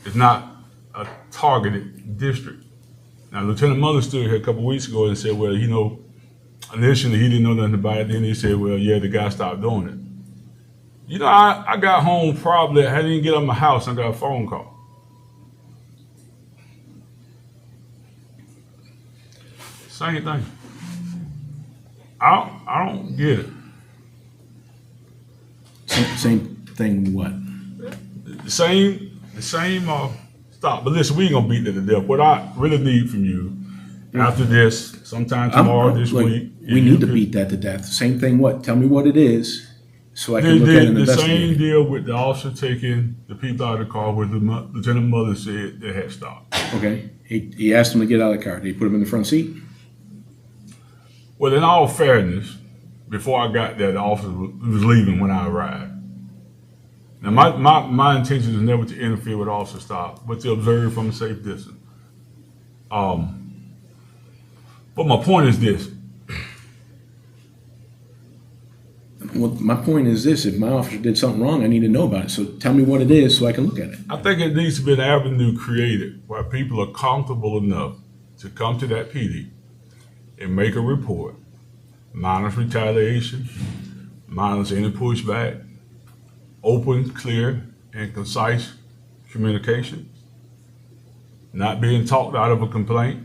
[SPEAKER 10] is not a targeted district. Now, Lieutenant Mother stood here a couple weeks ago and said, well, initially he didn't know nothing about it. Then he said, well, yeah, the guy stopped doing it. I got home probably, I didn't get out of my house, I got a phone call. Same thing. I don't get it.
[SPEAKER 11] Same thing what?
[SPEAKER 10] The same stop. But listen, we ain't gonna beat that to death. What I really need from you after this, sometime tomorrow, this
[SPEAKER 11] Look,
[SPEAKER 10] week.
[SPEAKER 11] we need to beat that to death. Same thing what? Tell me what it is so I can look at it and
[SPEAKER 10] The
[SPEAKER 11] investigate.
[SPEAKER 10] same deal with the officer taking the people out of the car where the Lieutenant Mother said they had stopped.
[SPEAKER 11] Okay. He asked him to get out of the car. Did he put him in the front seat?
[SPEAKER 10] Well, in all fairness, before I got there, the officer was leaving when I arrived. Now, my intention is never to interfere with officer stop, but to observe from a safe distance. But my point is this.
[SPEAKER 11] Well, my point is this. If my officer did something wrong, I need to know about it. So tell me what it is so I can look at it.
[SPEAKER 10] I think it needs to be an avenue created where people are comfortable enough to come to that PD and make a report, minus retaliation, minus any pushback, open, clear, and concise communication. not being talked out of a complaint,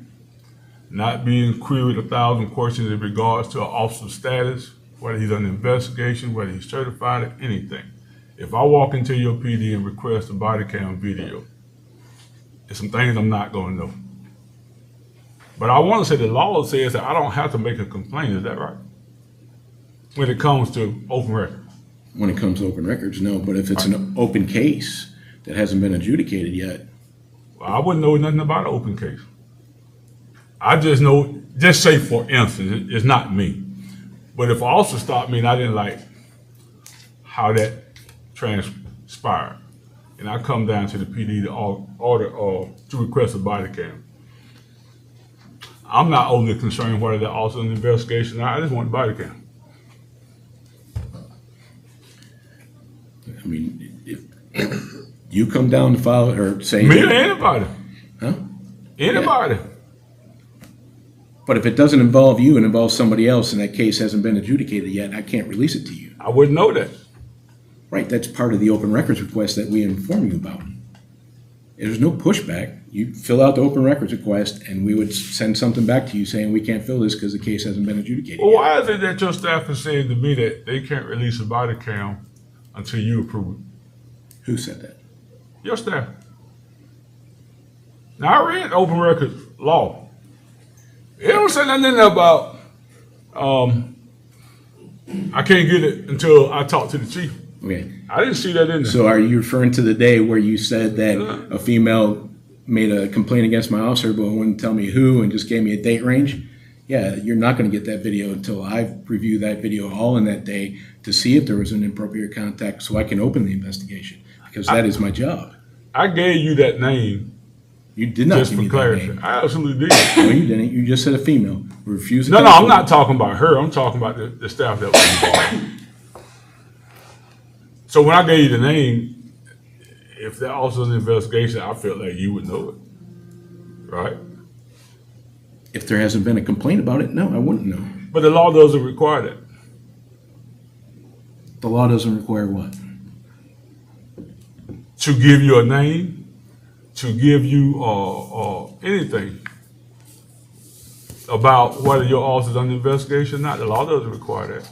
[SPEAKER 10] not being queried 1,000 questions in regards to an officer's status, whether he's under investigation, whether he's certified, or anything. If I walk into your PD and request a body cam video, there's some things I'm not going to know. But I want to say the law says that I don't have to make a complaint. Is that right? When it comes to open record.
[SPEAKER 11] When it comes to open records, no, but if it's an open case that hasn't been adjudicated yet,
[SPEAKER 10] Well, I wouldn't know nothing about an open case. I just know, just say for instance, it's not me. But if an officer stopped me and I didn't like how that transpired, and I come down to the PD to order or to request a body cam, I'm not overly concerned whether they're also an investigation or not. I just want the body cam.
[SPEAKER 11] I mean, if you come down to file or say.
[SPEAKER 10] Me or anybody.
[SPEAKER 11] Huh?
[SPEAKER 10] Anybody.
[SPEAKER 11] But if it doesn't involve you and involves somebody else and that case hasn't been adjudicated yet, I can't release it to you.
[SPEAKER 10] I wouldn't know that.
[SPEAKER 11] Right, that's part of the open records request that we inform you about. There's no pushback. You fill out the open records request and we would send something back to you saying we can't fill this because the case hasn't been adjudicated
[SPEAKER 10] Well,
[SPEAKER 11] yet.
[SPEAKER 10] why is it that your staff is saying to me that they can't release a body cam until you approve it?
[SPEAKER 11] Who said that?
[SPEAKER 10] Your staff. Now, I read open records law. It don't say nothing in there about I can't get it until I talk to the chief.
[SPEAKER 11] Okay,
[SPEAKER 10] I didn't see that in there.
[SPEAKER 11] so are you referring to the day where you said that a female made a complaint against my officer but wouldn't tell me who and just gave me a date range? Yeah, you're not going to get that video until I've reviewed that video all in that day to see if there was an inappropriate contact so I can open the investigation because that is my job.
[SPEAKER 10] I gave you that name
[SPEAKER 11] You did not
[SPEAKER 10] just
[SPEAKER 11] give
[SPEAKER 10] for
[SPEAKER 11] me that
[SPEAKER 10] clarity.
[SPEAKER 11] name.
[SPEAKER 10] I absolutely did.
[SPEAKER 11] No, you didn't. You just said a female. Refused to
[SPEAKER 10] No,
[SPEAKER 11] come
[SPEAKER 10] I'm
[SPEAKER 11] forward.
[SPEAKER 10] not talking about her. I'm talking about the staff that was involved. So when I gave you the name, if that also was an investigation, I felt like you would know it, right?
[SPEAKER 11] If there hasn't been a complaint about it, no, I wouldn't know.
[SPEAKER 10] But the law doesn't require that.
[SPEAKER 11] The law doesn't require what?
[SPEAKER 10] To give you a name, to give you anything about whether your officer's under investigation or not. The law doesn't require that.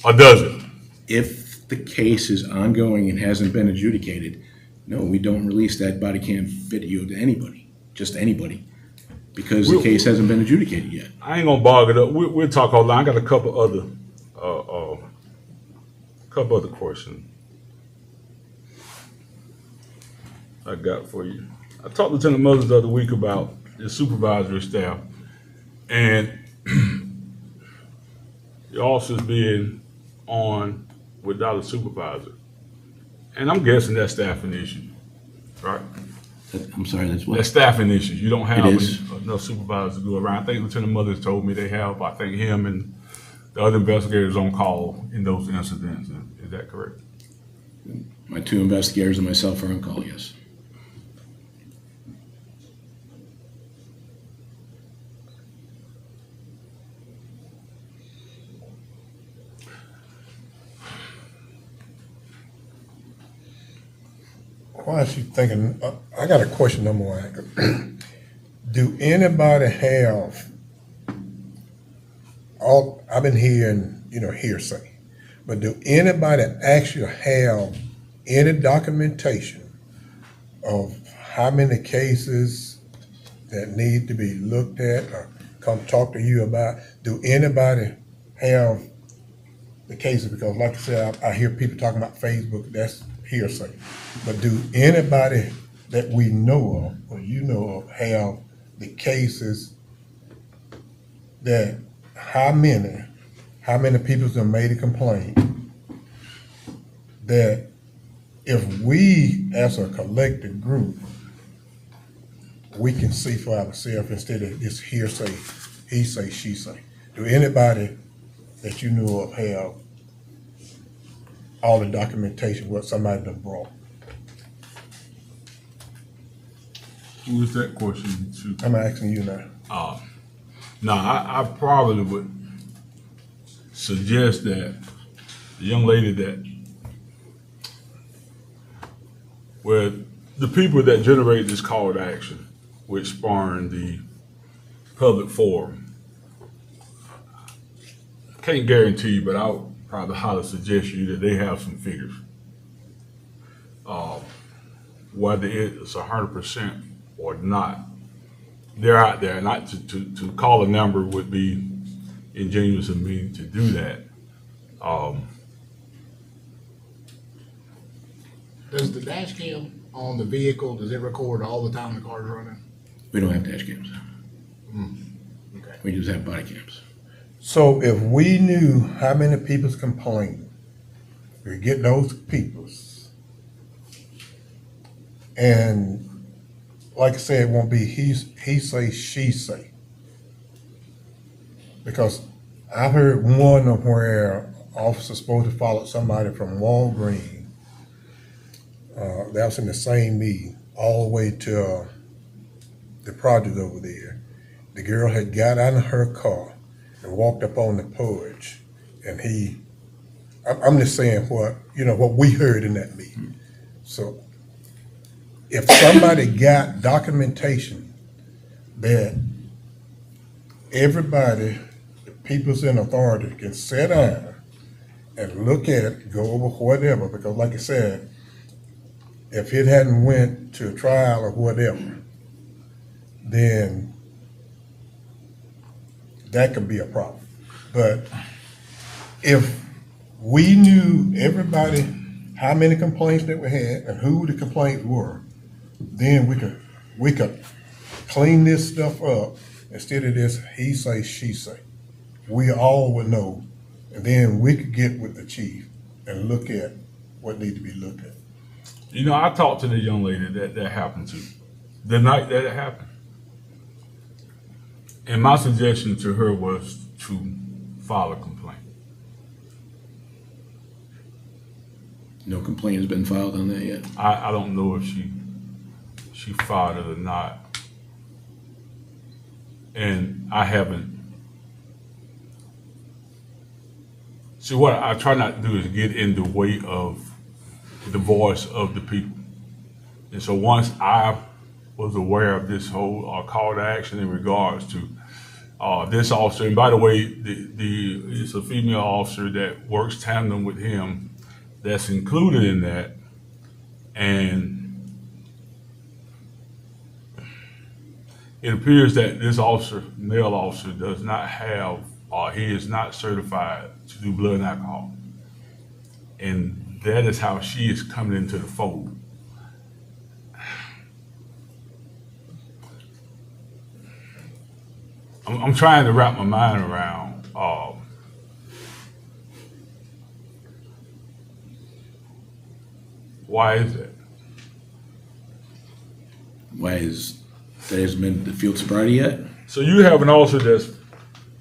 [SPEAKER 10] Or does it?
[SPEAKER 11] If the case is ongoing and hasn't been adjudicated, no, we don't release that body cam video to anybody, just anybody, because the case hasn't been adjudicated yet.
[SPEAKER 10] I ain't gonna bog it up. We'll talk online. I got a couple other questions I got for you. I talked to Lieutenant Mothers the other week about the supervisory staff and the officers being on without a supervisor. And I'm guessing that's staffing issue, right?
[SPEAKER 11] I'm sorry, that's what?
[SPEAKER 10] That's staffing issues. You don't have
[SPEAKER 11] It is.
[SPEAKER 10] enough supervisors to go around. I think Lieutenant Mothers told me they have, I think him and the other investigators on call in those incidents. Is that correct?
[SPEAKER 11] My two investigators and myself are on call, yes.
[SPEAKER 7] Why is she thinking, I got a question number one. Do anybody have, I've been hearing, hearsay, but do anybody actually have any documentation of how many cases that need to be looked at or come talk to you about? Do anybody have the cases? Because like I said, I hear people talking about Facebook, that's hearsay. But do anybody that we know of, or you know of, have the cases that how many people have made a complaint that if we as a collective group, we can see for ourselves instead of this hearsay, he say, she say? Do anybody that you know of have all the documentation what somebody done brought?
[SPEAKER 10] Who is that question to?
[SPEAKER 7] I'm asking you now.
[SPEAKER 10] No, I probably would suggest that the young lady that, well, the people that generated this call to action, which spawned the public forum, can't guarantee you, but I'll probably highly suggest you that they have some figures. Whether it's 100% or not, they're out there. Not to call a number would be ingenuous of me to do that.
[SPEAKER 3] Does the dash cam on the vehicle, does it record all the time the car's running?
[SPEAKER 11] We don't have dash cams.
[SPEAKER 3] Okay.
[SPEAKER 11] We just have body cams.
[SPEAKER 7] So if we knew how many people's complaining, we get those people's. And like I said, it won't be he say, she say. Because I heard one of where officers supposed to follow somebody from Walgreens. That was in the same meeting, all the way to the project over there. The girl had got out of her car and walked up on the porch, and I'm just saying what we heard in that meeting. So if somebody got documentation that everybody, the people's in authority can sit down and look at it, go over whatever, because like I said, if it hadn't went to a trial or whatever, then that could be a problem. But if we knew everybody, how many complaints that we had and who the complaints were, then we could clean this stuff up instead of this he say, she say. We all would know, and then we could get with the chief and look at what needs to be looked at.
[SPEAKER 10] You know, I talked to the young lady that happened to, the night that it happened. And my suggestion to her was to file a complaint.
[SPEAKER 11] No complaint has been filed on that yet.
[SPEAKER 10] I don't know if she filed it or not. And I haven't. See, what I try not to do is get in the way of the voice of the people. And so once I was aware of this whole call to action in regards to this officer, and by the way, it's a female officer that works tandem with him that's included in that, and it appears that this officer, male officer, does not have, he is not certified to do blood and alcohol. And that is how she is coming into the fold. I'm trying to wrap my mind around why is that?
[SPEAKER 11] Why is that hasn't been the field sobriety yet?
[SPEAKER 10] So you have an officer that's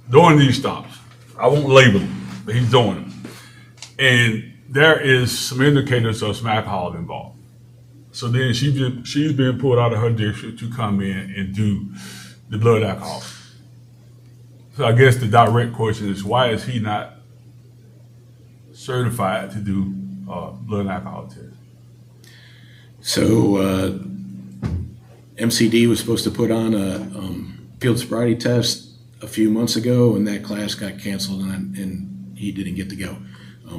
[SPEAKER 10] doing these stops. I won't label him, but he's doing them. And there is some indicators of some alcohol involved. So then she's been pulled out of her district to come in and do the blood alcohol. So I guess the direct question is, why is he not certified to do blood and alcohol tests?
[SPEAKER 11] So MCD was supposed to put on a field sobriety test a few months ago, and that class got canceled, and he didn't get to go.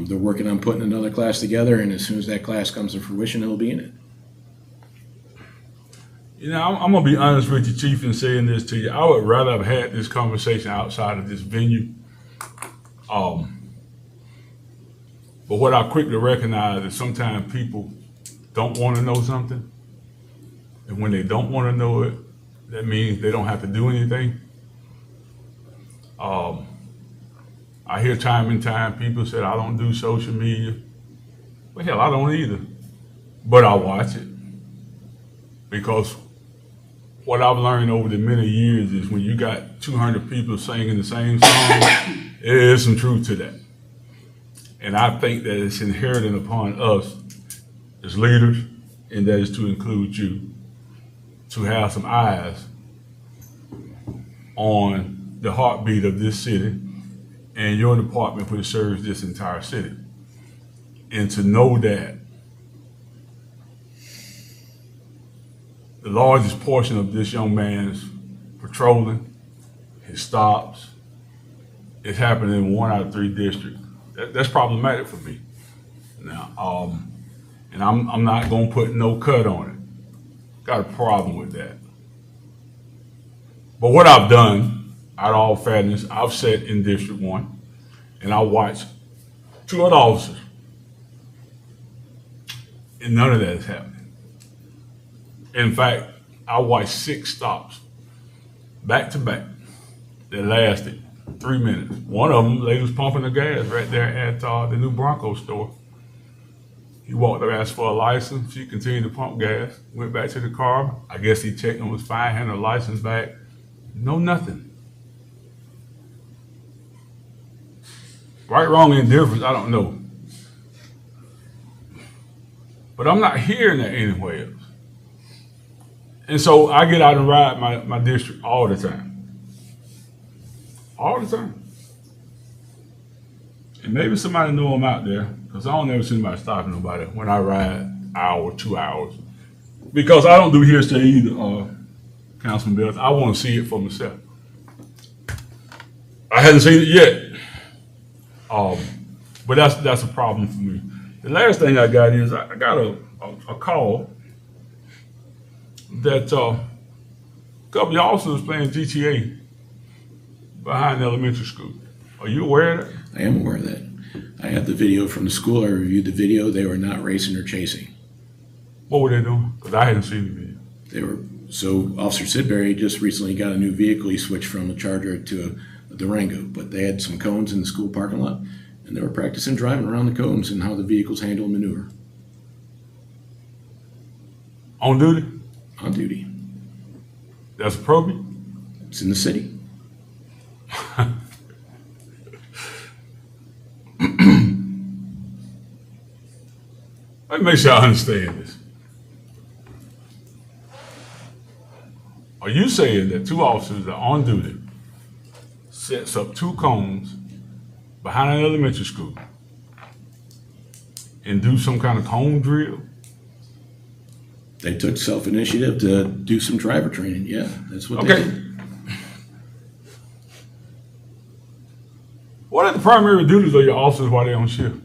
[SPEAKER 11] They're working on putting another class together, and as soon as that class comes to fruition, he'll be in it.
[SPEAKER 10] You know, I'm going to be honest with you, Chief, in saying this to you. I would rather have had this conversation outside of this venue. But what I quickly recognize is sometimes people don't want to know something. And when they don't want to know it, that means they don't have to do anything. I hear time and time people say, I don't do social media. Well, hell, I don't either. But I watch it. Because what I've learned over the many years is when you got 200 people singing the same song, there is some truth to that. And I think that it's inherent upon us as leaders, and that is to include you, to have some eyes on the heartbeat of this city and your department, which serves this entire city. And to know that the largest portion of this young man's patrolling, his stops, is happening in 1 out of 3 districts. That's problematic for me. Now, and I'm not gonna put no cut on it. Got a problem with that. But what I've done, out of all fairness, I've sat in District 1 and I watched 2 other officers. And none of that is happening. In fact, I watched 6 stops back to back that lasted 3 minutes. One of them, lady was pumping the gas right there at the new Bronco store. He walked up, asked for a license. She continued to pump gas, went back to the car. I guess he checked and was fine, had her license back. No, nothing. Right, wrong, indifference, I don't know. But I'm not hearing that anywhere else. And so I get out and ride my district all the time. All the time. And maybe somebody know I'm out there, because I don't ever see anybody stopping nobody when I ride an hour, 2 hours. Because I don't do hearsay either, Councilman Bills. I want to see it for myself. I haven't seen it yet. But that's a problem for me. The last thing I got is I got a call that a couple of officers playing GTA behind the elementary school. Are you aware of that?
[SPEAKER 11] I am aware of that. I have the video from the school. I reviewed the video. They were not racing or chasing.
[SPEAKER 10] What were they doing? Because I hadn't seen the video.
[SPEAKER 11] So Officer Sidbury just recently got a new vehicle. He switched from a Charger to a Durango, but they had some cones in the school parking lot, and they were practicing driving around the cones and how the vehicles handle maneuver.
[SPEAKER 10] On duty?
[SPEAKER 11] On duty.
[SPEAKER 10] That's appropriate?
[SPEAKER 11] It's in the city.
[SPEAKER 10] Let me make sure I understand this. Are you saying that 2 officers that are on duty sets up 2 cones behind an elementary school and do some kind of cone drill?
[SPEAKER 11] They took self-initiative to do some driver training. Yeah, that's what they
[SPEAKER 10] Okay.
[SPEAKER 11] did.
[SPEAKER 10] What are the primary duties of your officers while they're on shift?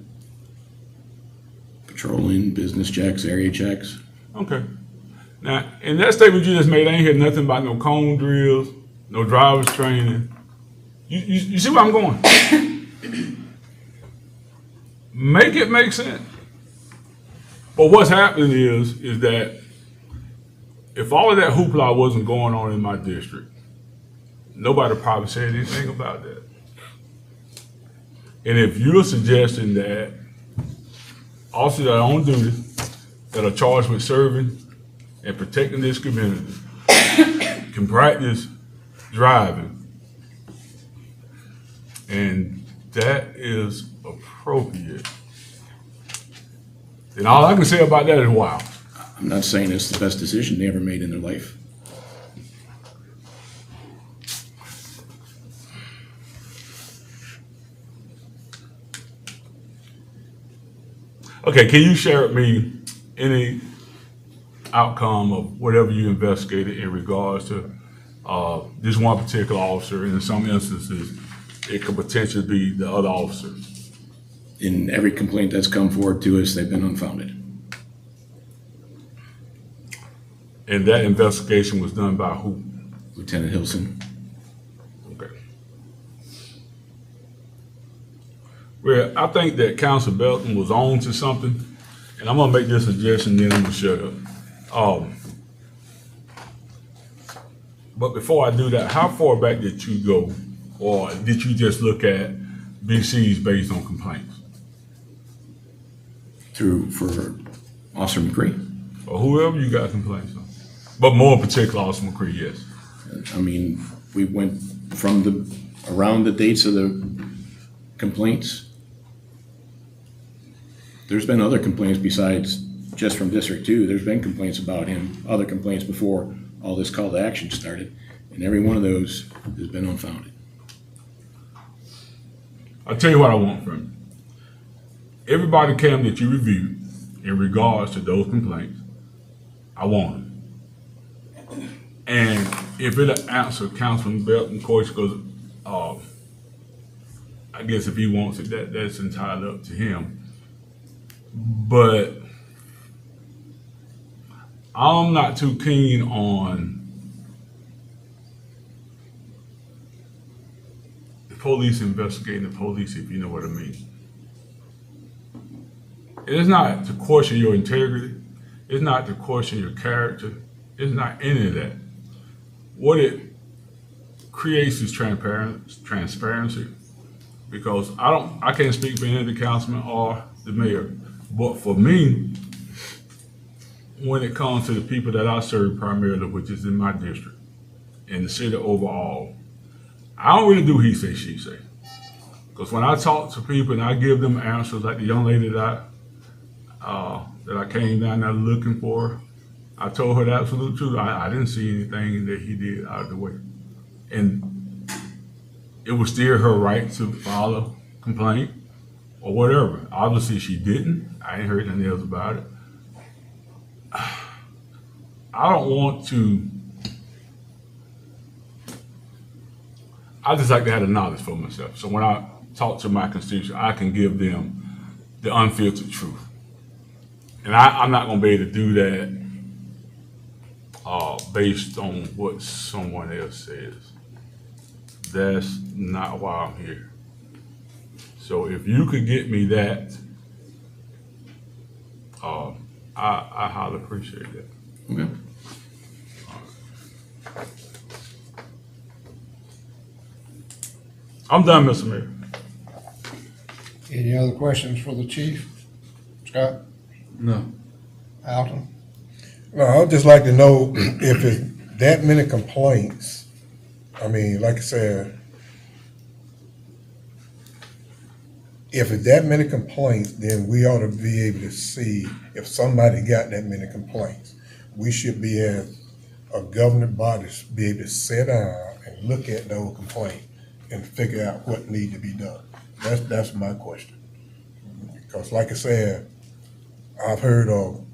[SPEAKER 11] Patrolling, business checks, area checks.
[SPEAKER 10] Okay. Now, in that statement you just made, I ain't hear nothing about no cone drills, no driver's training. You see where I'm going? Make it make sense. But what's happening is that if all of that hoopla wasn't going on in my district, nobody probably said anything about that. And if you're suggesting that officers that are on duty, that are charged with serving and protecting this community, can practice driving, and that is appropriate, then all I can say about that is wow.
[SPEAKER 11] I'm not saying it's the best decision they ever made in their life.
[SPEAKER 10] Okay, can you share with me any outcome of whatever you investigated in regards to this one particular officer, and in some instances, it could potentially be the other officer?
[SPEAKER 11] In every complaint that's come forward to us, they've been unfounded.
[SPEAKER 10] And that investigation was done by who?
[SPEAKER 11] Lieutenant Hilson.
[SPEAKER 10] Okay. Well, I think that Council Belton was on to something, and I'm gonna make this suggestion, then I'm gonna shut up. But before I do that, how far back did you go, or did you just look at BCs based on complaints?
[SPEAKER 11] For Officer McCree.
[SPEAKER 10] Or whoever you got complaints on? But more in particular, Officer McCree, yes.
[SPEAKER 11] I mean, we went from around the dates of the complaints. There's been other complaints besides just from District 2. There's been complaints about him, other complaints before all this call to action started. And every one of those has been unfounded.
[SPEAKER 10] I'll tell you what I want from you. Everybody cam that you reviewed in regards to those complaints, I want them. And if it'll answer Councilman Belton's question, because I guess if he wants it, that's entirely up to him. But I'm not too keen on the police investigating the police, if you know what I mean. It's not to question your integrity. It's not to question your character. It's not any of that. What it creates is transparency. Because I can't speak for any of the councilmen or the mayor, but for me, when it comes to the people that I serve primarily, which is in my district, in the city overall, I don't really do he say, she say. Because when I talk to people and I give them answers, like the young lady that I came down there looking for, I told her the absolute truth. I didn't see anything that he did out of the way. And it was still her right to file a complaint or whatever. Obviously she didn't. I ain't heard nothing else about it. I don't want to, I just like to have the knowledge for myself. So when I talk to my constituents, I can give them the unfiltered truth. And I'm not gonna be able to do that based on what someone else says. That's not why I'm here. So if you could get me that, I highly appreciate that.
[SPEAKER 11] Okay.
[SPEAKER 10] I'm done, Mr. Mayor.
[SPEAKER 5] Any other questions for the chief? Scott?
[SPEAKER 4] No.
[SPEAKER 5] Alton?
[SPEAKER 7] No, I'd just like to know if it's that many complaints. I mean, like I said, if it's that many complaints, then we ought to be able to see if somebody got that many complaints. We should be, as a governing body, be able to sit down and look at those complaints and figure out what needs to be done. That's my question. Because like I said, I've heard of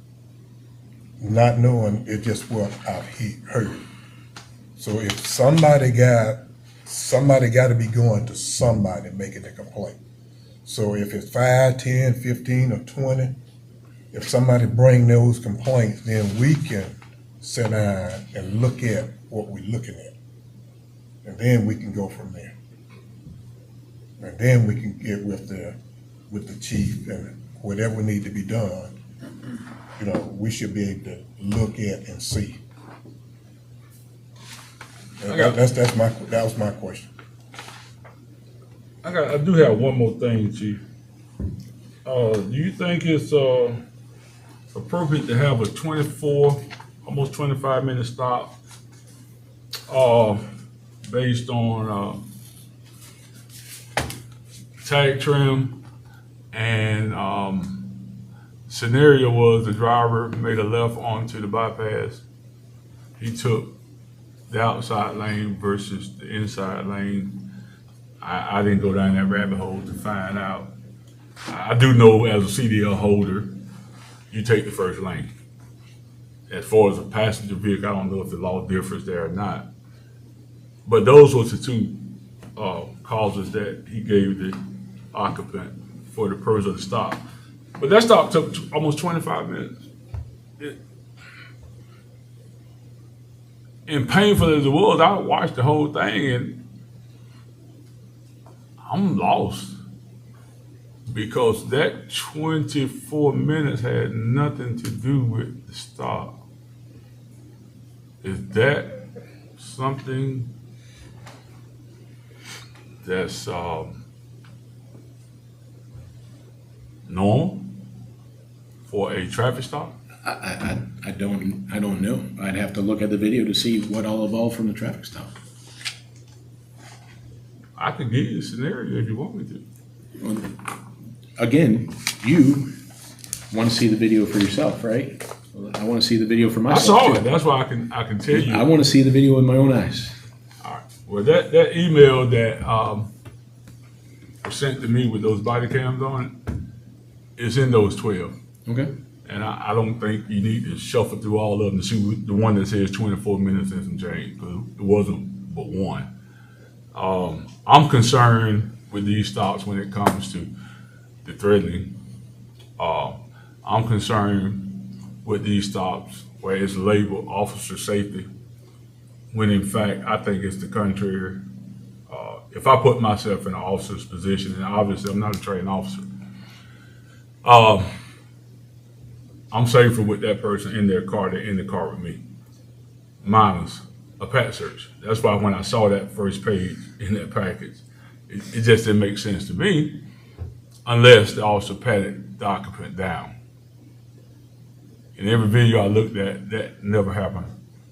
[SPEAKER 7] not knowing, it's just what I've heard. So if somebody got to be going to somebody making a complaint. So if it's 5, 10, 15, or 20, if somebody bring those complaints, then we can sit down and look at what we're looking at. And then we can go from there. And then we can get with the chief and whatever need to be done, we should be able to look at and see. That was my question.
[SPEAKER 10] I do have one more thing, Chief. Do you think it's appropriate to have a 24, almost 25-minute stop based on tag trim, and scenario was the driver made a left onto the bypass. He took the outside lane versus the inside lane. I didn't go down that rabbit hole to find out. I do know as a CDL holder, you take the first lane. As far as a passenger vehicle, I don't know if the law differs there or not. But those were the two causes that he gave the occupant for the purpose of the stop. But that stop took almost 25 minutes. And painful as it was, I watched the whole thing and I'm lost. Because that 24 minutes had nothing to do with the stop. Is that something that's normal for a traffic stop?
[SPEAKER 11] I don't know. I'd have to look at the video to see what all evolved from the traffic stop.
[SPEAKER 10] I could give you a scenario if you want me to.
[SPEAKER 11] Again, you want to see the video for yourself, right? Well, I want to see the video for
[SPEAKER 10] I
[SPEAKER 11] myself.
[SPEAKER 10] saw
[SPEAKER 11] too.
[SPEAKER 10] it. That's why I can tell you.
[SPEAKER 11] I want to see the video with my own eyes.
[SPEAKER 10] All right. Well, that email that was sent to me with those body cams on it is in those 12.
[SPEAKER 11] Okay.
[SPEAKER 10] And I don't think you need to shuffle through all of them to see the one that says 24 minutes and some change, because it wasn't but one. I'm concerned with these stops when it comes to the threatening. I'm concerned with these stops where it's labeled officer safety, when in fact, I think it's the contrary. If I put myself in an officer's position, and obviously I'm not a trained officer, I'm safer with that person in their car than in the car with me, minus a pat search. That's why when I saw that first page in that package, it just didn't make sense to me unless the officer patted the occupant down. In every video I looked at, that never happened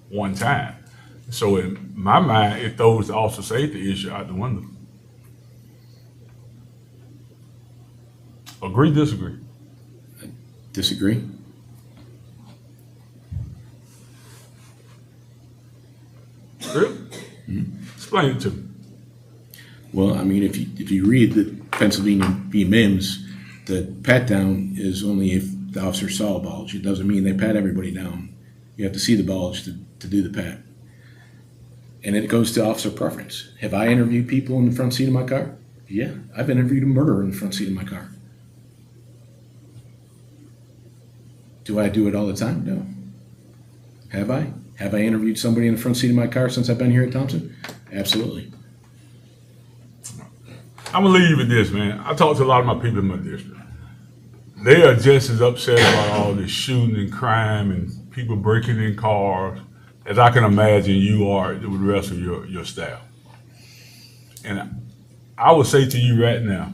[SPEAKER 10] one time. So in my mind, it throws the officer safety issue out the window. Agree, disagree?
[SPEAKER 11] Disagree?
[SPEAKER 10] Really? Explain it to me.
[SPEAKER 11] Well, I mean, if you read the Pennsylvania v. Mims, the pat down is only if the officer saw a bulge. It doesn't mean they pat everybody down. You have to see the bulge to do the pat. And it goes to officer preference. Have I interviewed people in the front seat of my car? Yeah, I've interviewed a murderer in the front seat of my car. Do I do it all the time? No. Have I? Have I interviewed somebody in the front seat of my car since I've been here at Thompson? Absolutely.
[SPEAKER 10] I'm gonna leave you with this, man. I talked to a lot of my people in my district. They are just as upset about all this shooting and crime and people breaking in cars as I can imagine you are with the rest of your staff. And I would say to you right now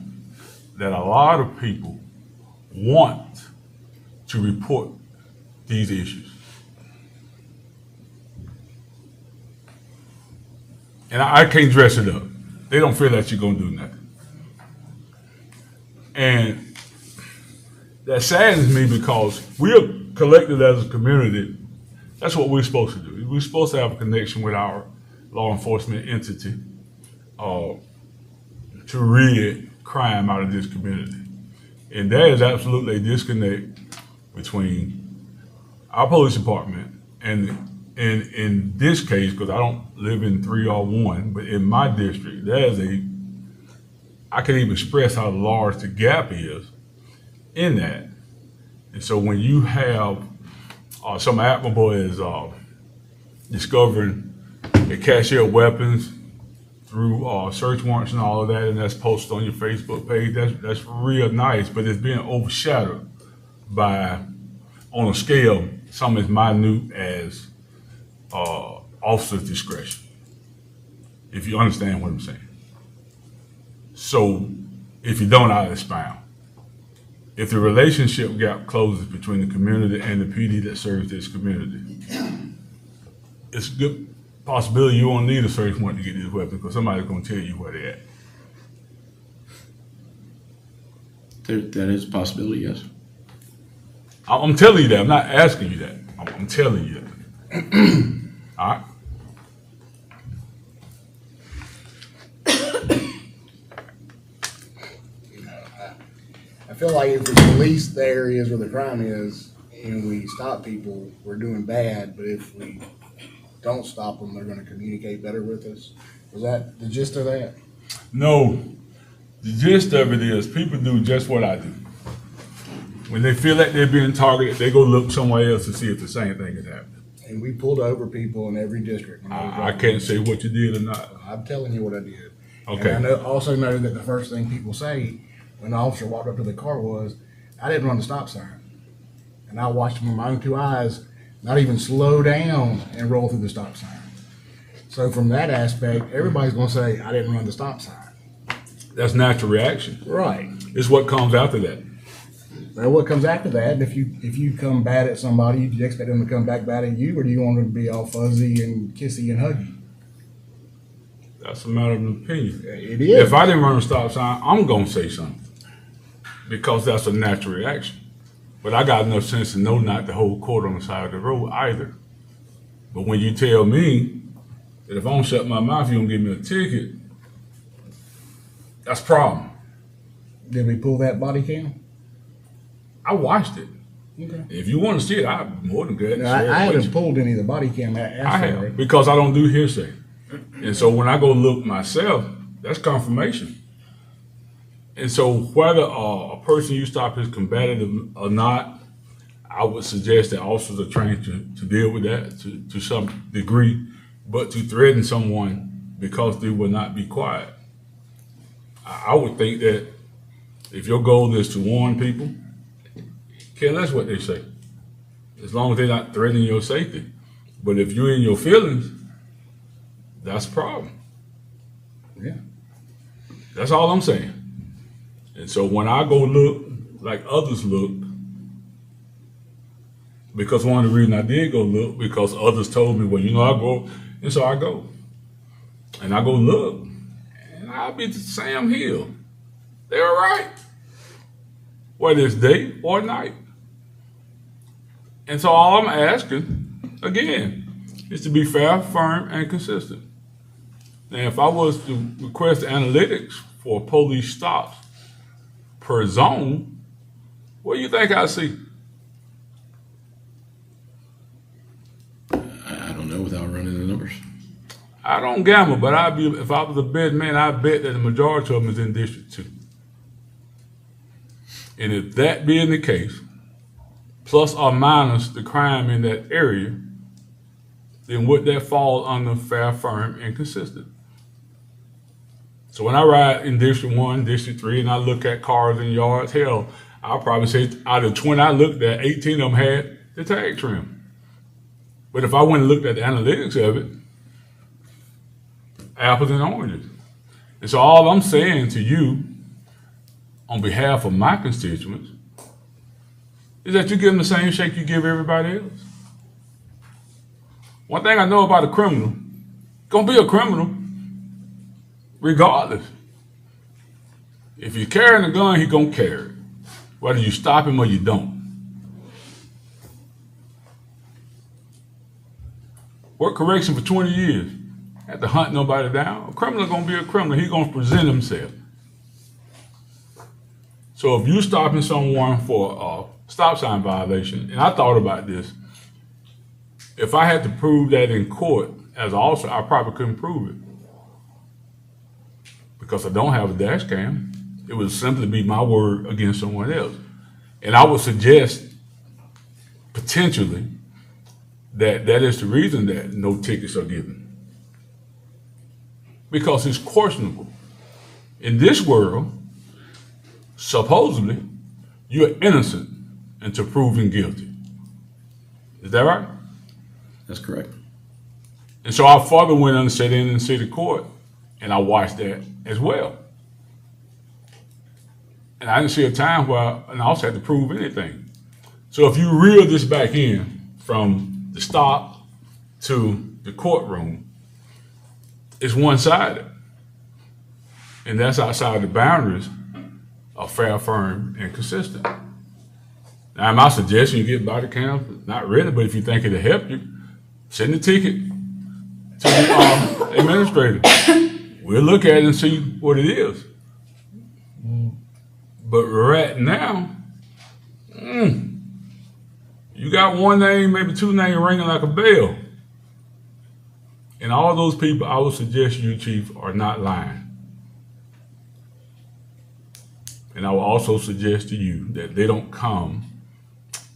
[SPEAKER 10] that a lot of people want to report these issues. And I can't dress it up. They don't feel that you're gonna do nothing. And that saddens me because we are collected as a community. That's what we're supposed to do. We're supposed to have a connection with our law enforcement entity to rid crime out of this community. And there is absolutely a disconnect between our police department and in this case, because I don't live in 3R1, but in my district, I can't even express how large the gap is in that. And so when you have some admirable is discovering a cache of weapons through search warrants and all of that, and that's posted on your Facebook page, that's real nice, but it's being overshadowed by, on a scale, something as minute as officer's discretion, if you understand what I'm saying. So if you don't, I'll expound. If the relationship gap closes between the community and the PD that serves this community, it's a good possibility you won't need a search warrant to get these weapons because somebody's going to tell you where they're at.
[SPEAKER 11] That is a possibility, yes.
[SPEAKER 10] I'm telling you that. I'm not asking you that. I'm telling you that. All right?
[SPEAKER 3] I feel like if we police the areas where the crime is and we stop people, we're doing bad. But if we don't stop them, they're going to communicate better with us. Was that the gist of that?
[SPEAKER 10] No. The gist of it is people do just what I do. When they feel like they're being targeted, they go look somewhere else to see if the same thing is happening.
[SPEAKER 3] And we pulled over people in every district.
[SPEAKER 10] I can't say what you did or not.
[SPEAKER 3] I'm telling you what I did.
[SPEAKER 10] Okay.
[SPEAKER 3] And I also know that the first thing people say when the officer walked up to the car was, I didn't run the stop sign. And I watched him with my own two eyes not even slow down and roll through the stop sign. So from that aspect, everybody's going to say, I didn't run the stop sign.
[SPEAKER 10] That's natural reaction.
[SPEAKER 3] Right.
[SPEAKER 10] It's what comes after that.
[SPEAKER 3] Well, what comes after that, if you come bad at somebody, do you expect them to come back bad at you, or do you want them to be all fuzzy and kissy and huggy?
[SPEAKER 10] That's a matter of opinion.
[SPEAKER 3] It is.
[SPEAKER 10] If I didn't run a stop sign, I'm going to say something because that's a natural reaction. But I got enough sense to know not to hold court on the side of the road either. But when you tell me that if I don't shut my mouth, you're going to give me a ticket, that's a problem.
[SPEAKER 3] Did we pull that body cam?
[SPEAKER 10] I watched it. If you want to see it, I'm more than glad to
[SPEAKER 3] I
[SPEAKER 10] share it with
[SPEAKER 3] haven't
[SPEAKER 10] you.
[SPEAKER 3] pulled any of the body cam
[SPEAKER 10] I
[SPEAKER 3] aspect.
[SPEAKER 10] have, because I don't do hearsay. And so when I go look myself, that's confirmation. And so whether a person you stop is combative or not, I would suggest that officers are trained to deal with that to some degree, but to threaten someone because they will not be quiet. I would think that if your goal is to warn people, care less what they say, as long as they're not threatening your safety. But if you're in your feelings, that's a problem.
[SPEAKER 3] Yeah.
[SPEAKER 10] That's all I'm saying. And so when I go look like others look, because one of the reasons I did go look, because others told me, well, you know, I go, and so I go. And I go look, and I'll be to Sam Hill. They're right. Whether it's day or night. And so all I'm asking, again, is to be fair, firm, and consistent. Now, if I was to request analytics for police stops per zone, what do you think I see?
[SPEAKER 11] I don't know without running the numbers.
[SPEAKER 10] I don't gamble, but if I was a betting man, I'd bet that the majority of them is in District 2. And if that being the case, plus or minus the crime in that area, then would that fall under fair, firm, and consistent? So when I ride in District 1, District 3, and I look at cars and yards, hell, I'll probably say out of 20 I looked at, 18 of them had the tag trim. But if I went and looked at the analytics of it, apples and oranges. And so all I'm saying to you, on behalf of my constituents, is that you give them the same shake you give everybody else. One thing I know about a criminal, gonna be a criminal, regardless. If you're carrying a gun, he gonna carry it, whether you stop him or you don't. Work correction for 20 years, had to hunt nobody down. A criminal gonna be a criminal. He gonna present himself. So if you stopping someone for a stop sign violation, and I thought about this, if I had to prove that in court as an officer, I probably couldn't prove it. Because I don't have a dash cam. It would simply be my word against someone else. And I would suggest, potentially, that is the reason that no tickets are given. Because it's questionable. In this world, supposedly, you're innocent until proven guilty. Is that right?
[SPEAKER 11] That's correct.
[SPEAKER 10] And so our father went and sat in city court, and I watched that as well. And I didn't see a time where an officer had to prove anything. So if you reel this back in from the stop to the courtroom, it's one-sided. And that's outside the boundaries of fair, firm, and consistent. Now, am I suggesting you get body cams? Not really, but if you think it'll help you, send the ticket to the administrator. We'll look at it and see what it is. But right now, you got one name, maybe two names ringing like a bell. And all those people, I would suggest you, Chief, are not lying. And I will also suggest to you that they don't come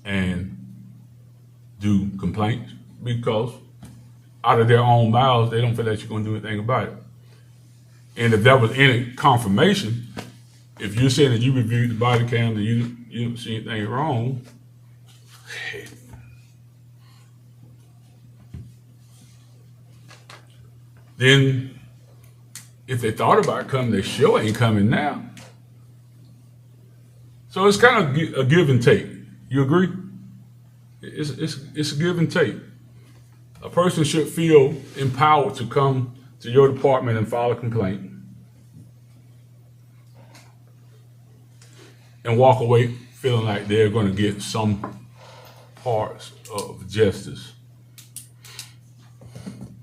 [SPEAKER 10] and do complaints because out of their own mouths, they don't feel that you're going to do anything about it. And if there was any confirmation, if you're saying that you reviewed the body cam and you don't see anything wrong, then if they thought about coming, they sure ain't coming now. So it's kind of a give and take. You agree? It's a give and take. A person should feel empowered to come to your department and file a complaint and walk away feeling like they're going to get some parts of justice.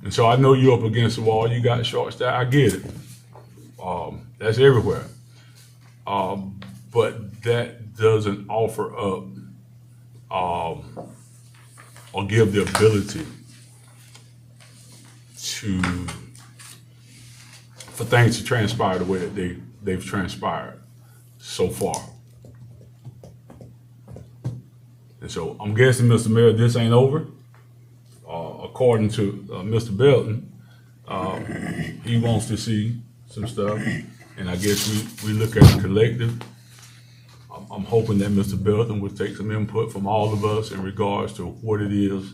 [SPEAKER 10] And so I know you're up against the wall. You got short staff. I get it. That's everywhere. But that doesn't offer up or give the ability for things to transpire the way that they've transpired so far. And so I'm guessing, Mr. Mayor, this ain't over. According to Mr. Belton, he wants to see some stuff, and I guess we look at the collective. I'm hoping that Mr. Belton will take some input from all of us in regards to what it is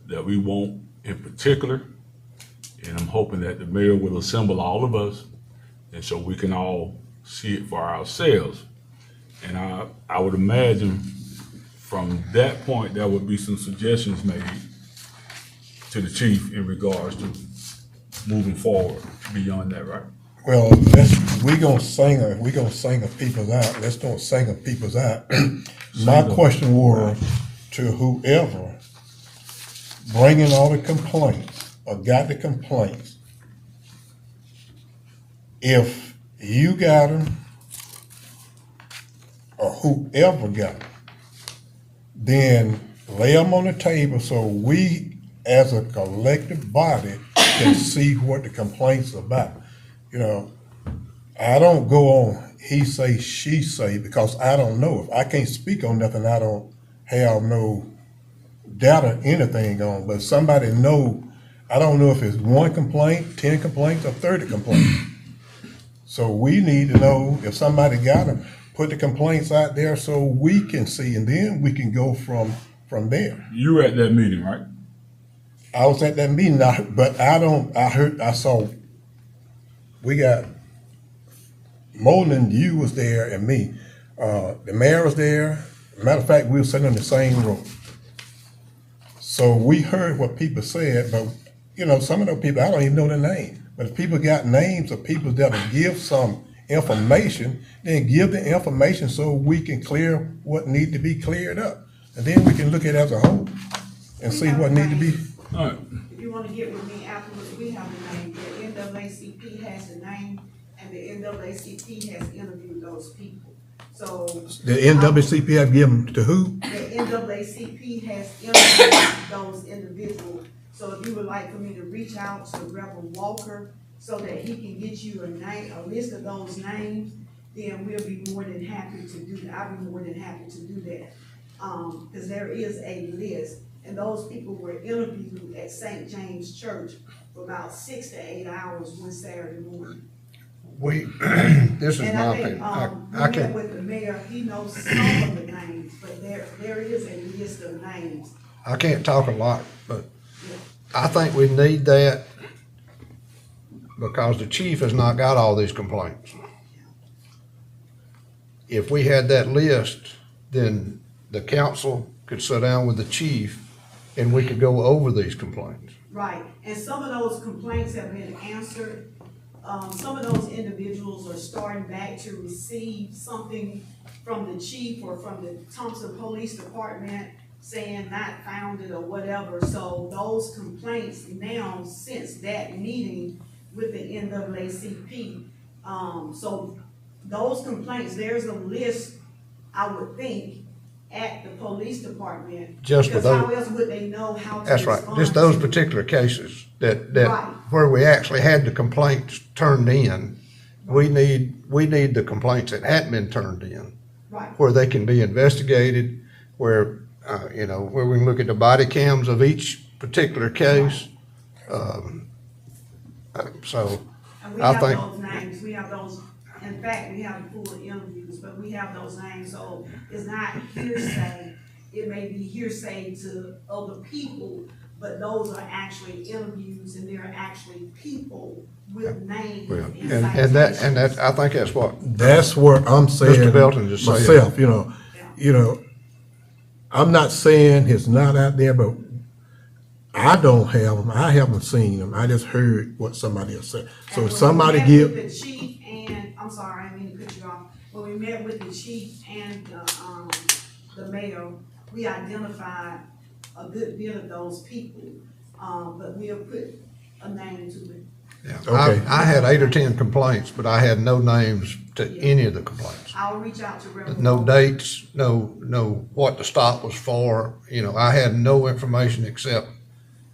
[SPEAKER 10] that we want in particular. And I'm hoping that the mayor will assemble all of us, and so we can all see it for ourselves. And I would imagine from that point, there would be some suggestions made to the chief in regards to moving forward beyond that, right?
[SPEAKER 7] Well, we gonna sing a people's out. Let's don't sing a people's out. My question was to whoever bringing all the complaints or got the complaints. If you got them or whoever got them, then lay them on the table so we as a collective body can see what the complaints about. You know, I don't go on he say, she say, because I don't know. If I can't speak on nothing, I don't have no data, anything on. But somebody know, I don't know if it's 1 complaint, 10 complaints, or 30 complaints. So we need to know if somebody got them, put the complaints out there so we can see, and then we can go from there.
[SPEAKER 10] You were at that meeting, right?
[SPEAKER 7] I was at that meeting, but I saw, we got more than you was there and me. The mayor was there. Matter of fact, we were sitting in the same room. So we heard what people said, but you know, some of those people, I don't even know their name. But if people got names of people that'll give some information, then give the information so we can clear what need to be cleared up. And then we can look at it as a whole and see what need to be.
[SPEAKER 10] All right.
[SPEAKER 12] If you wanna get with me afterwards, we have the name, the NAACP has the name, and the NAACP has interviewed those people. So.
[SPEAKER 7] The NAACP have given to who?
[SPEAKER 12] The NAACP has interviewed those individuals. So if you would like for me to reach out to Reverend Walker so that he can get you a list of those names, then we'll be more than happy to do that. I'll be more than happy to do that. Cause there is a list, and those people were interviewed at St. James Church for about 6 to 8 hours one Saturday morning.
[SPEAKER 5] This is
[SPEAKER 12] And
[SPEAKER 5] my
[SPEAKER 12] I think,
[SPEAKER 5] opinion.
[SPEAKER 12] I
[SPEAKER 5] I
[SPEAKER 12] met
[SPEAKER 5] can,
[SPEAKER 12] with the mayor, he knows some of the names, but there is a list of names.
[SPEAKER 5] I can't talk a lot, but I think we need that because the chief has not got all these complaints. If we had that list, then the council could sit down with the chief and we could go over these complaints.
[SPEAKER 12] Right, and some of those complaints have been answered. Some of those individuals are starting back to receive something from the chief or from the Thompson Police Department saying not founded or whatever. So those complaints now, since that meeting with the NAACP, so those complaints, there's a list, I would think, at the police department.
[SPEAKER 5] Just for
[SPEAKER 12] because how
[SPEAKER 5] those-
[SPEAKER 12] else would they know how to
[SPEAKER 5] That's right,
[SPEAKER 12] respond
[SPEAKER 5] just those
[SPEAKER 12] to-
[SPEAKER 5] particular cases that
[SPEAKER 12] Right.
[SPEAKER 5] where we actually had the complaints turned in. We need the complaints that hadn't been turned in,
[SPEAKER 12] Right.
[SPEAKER 5] where they can be investigated, where, where we can look at the body cams of each particular case. So,
[SPEAKER 12] And we
[SPEAKER 5] I
[SPEAKER 12] have
[SPEAKER 5] think-
[SPEAKER 12] those names, we have those, in fact, we have full interviews, but we have those names, so it's not hearsay. It may be hearsay to other people, but those are actually interviews and they're actually people with names
[SPEAKER 5] well,
[SPEAKER 12] and
[SPEAKER 5] and that, I think that's what,
[SPEAKER 7] That's where I'm saying
[SPEAKER 5] Mr. Belton just said.
[SPEAKER 7] myself, I'm not saying it's not out there, but I don't have them. I haven't seen them. I just heard what somebody else said. So
[SPEAKER 12] And
[SPEAKER 7] if
[SPEAKER 12] when
[SPEAKER 7] somebody
[SPEAKER 12] we met
[SPEAKER 7] give,
[SPEAKER 12] with the chief and, I'm sorry, I didn't mean to cut you off, when we met with the chief and, the mayor, we identified a good bit of those people, but we'll put a name to it.
[SPEAKER 5] Yeah.
[SPEAKER 7] Okay.
[SPEAKER 5] I had 8 or 10 complaints, but I had no names to any of the complaints.
[SPEAKER 12] I'll reach out to Reverend
[SPEAKER 5] No
[SPEAKER 12] Walker.
[SPEAKER 5] dates, no what the stop was for, I had no information except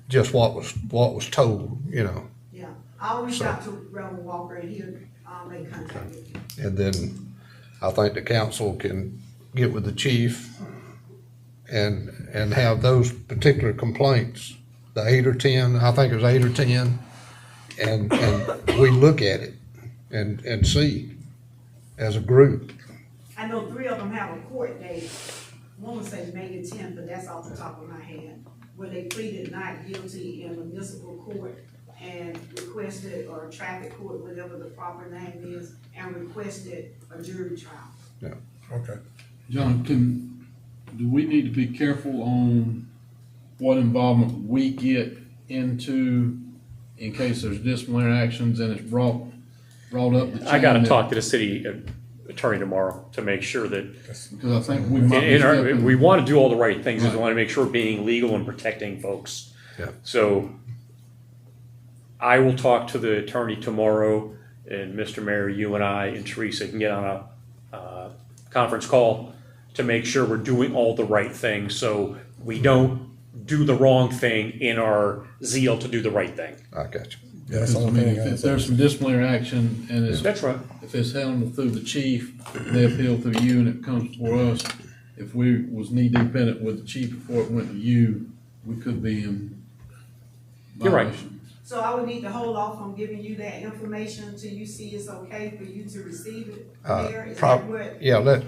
[SPEAKER 5] just what was told,
[SPEAKER 12] Yeah, I'll reach out to Reverend Walker and he'll, make contact with you.
[SPEAKER 5] And then I think the council can get with the chief and have those particular complaints, the 8 or 10, I think it was 8 or 10, and we look at it and see as a group.
[SPEAKER 12] I know 3 of them have a court date. One would say May the 10th, but that's off the top of my head, where they pleaded not guilty in municipal court and requested, or traffic court, whatever the proper name is, and requested a jury trial.
[SPEAKER 7] Okay.
[SPEAKER 4] John, do we need to be careful on what involvement we get into in case there's disciplinary actions and it's brought up the chain?
[SPEAKER 6] I gotta talk to the city attorney tomorrow to make sure that,
[SPEAKER 4] Because I think we might be stepping.
[SPEAKER 6] we wanna do all the right things, just
[SPEAKER 4] Right.
[SPEAKER 6] wanna make sure we're being legal and protecting folks.
[SPEAKER 5] Yeah.
[SPEAKER 6] So I will talk to the attorney tomorrow, and Mr. Mayor, you and I and Teresa can get on a conference call to make sure we're doing all the right things, so we don't do the wrong thing in our zeal to do the right thing.
[SPEAKER 5] I got you.
[SPEAKER 7] Yeah, that's the
[SPEAKER 4] I
[SPEAKER 7] only
[SPEAKER 4] mean,
[SPEAKER 7] thing I
[SPEAKER 4] if there's some disciplinary action and it's,
[SPEAKER 6] That's right.
[SPEAKER 4] if it's handled through the chief, they appeal through you and it comes for us, if we was knee deep in it with the chief before it went to you, we could be in
[SPEAKER 6] You're right.
[SPEAKER 4] violation.
[SPEAKER 12] So I would need to hold off on giving you that information until you see it's okay for you to receive it. Mayor, is that what,
[SPEAKER 5] Yeah, let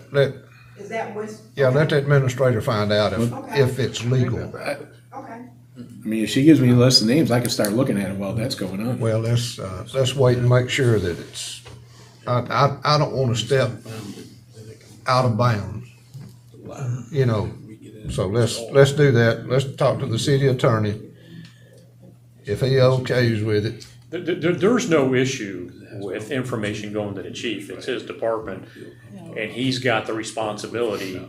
[SPEAKER 12] is that what's?
[SPEAKER 5] the administrator find out
[SPEAKER 12] Okay.
[SPEAKER 5] if it's legal.
[SPEAKER 12] Okay,
[SPEAKER 11] I mean, if she gives me a list of names, I can start looking at it while that's going on.
[SPEAKER 5] Well, let's wait and make sure that it's, I don't wanna step out of bounds. So let's do that. Let's talk to the city attorney. If he okays with it,
[SPEAKER 6] There's no issue with information going to the chief, it's his department, and he's got the responsibility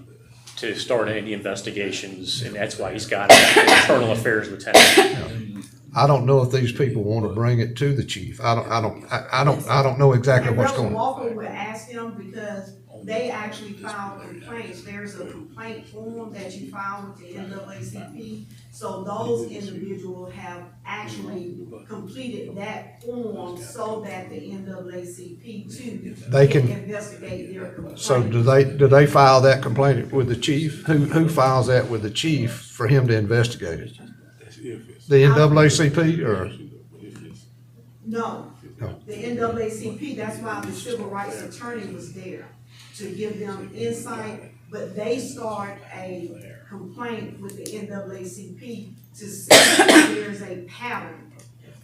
[SPEAKER 6] to start any investigations, and that's why he's got an internal affairs lieutenant.
[SPEAKER 5] I don't know if these people wanna bring it to the chief. I don't know exactly
[SPEAKER 12] and
[SPEAKER 5] what's
[SPEAKER 12] Reverend
[SPEAKER 5] going on.
[SPEAKER 12] Walker would ask them because they actually file complaints. There's a complaint form that you file with the NAACP. So those individuals have actually completed that form so that the NAACP too
[SPEAKER 5] They can-
[SPEAKER 12] investigate their complaint.
[SPEAKER 5] So do they file that complaint with the chief? Who files that with the chief for him to investigate it? The NAACP or?
[SPEAKER 12] No,
[SPEAKER 5] No.
[SPEAKER 12] the NAACP, that's why the civil rights attorney was there, to give them insight, but they start a complaint with the NAACP to see if there's a pattern.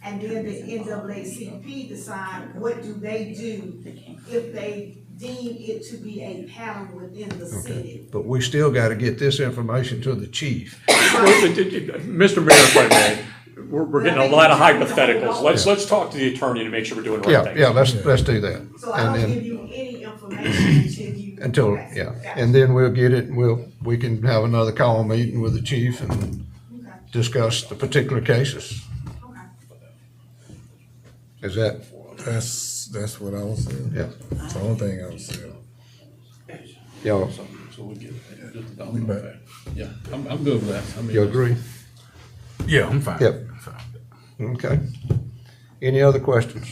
[SPEAKER 12] And then the NAACP decide what do they do if they deem it to be a pattern within the city.
[SPEAKER 5] But we still gotta get this information to the chief.
[SPEAKER 6] Mr. Mayor, if I may, we're getting a lot of hypotheticals. Let's talk to the attorney to make sure we're doing the right thing.
[SPEAKER 5] Yeah, let's do that.
[SPEAKER 12] So I
[SPEAKER 5] And
[SPEAKER 12] don't
[SPEAKER 5] then-
[SPEAKER 12] give you any information until you. Okay, gotcha.
[SPEAKER 5] And then we'll get it, and we can have another call meeting with the chief and
[SPEAKER 12] Okay,
[SPEAKER 5] discuss the particular cases.
[SPEAKER 12] okay.
[SPEAKER 5] Is that,
[SPEAKER 7] That's what I was saying.
[SPEAKER 5] yeah,
[SPEAKER 7] That's the only thing I was saying.
[SPEAKER 5] y'all,
[SPEAKER 4] So we get it. Just the
[SPEAKER 7] We
[SPEAKER 4] domino
[SPEAKER 7] back.
[SPEAKER 4] effect. Yeah, I'm good with that. I mean,
[SPEAKER 5] you agree?
[SPEAKER 10] Yeah, I'm fine.
[SPEAKER 5] Yep.
[SPEAKER 10] I'm fine.
[SPEAKER 5] Okay. Any other questions?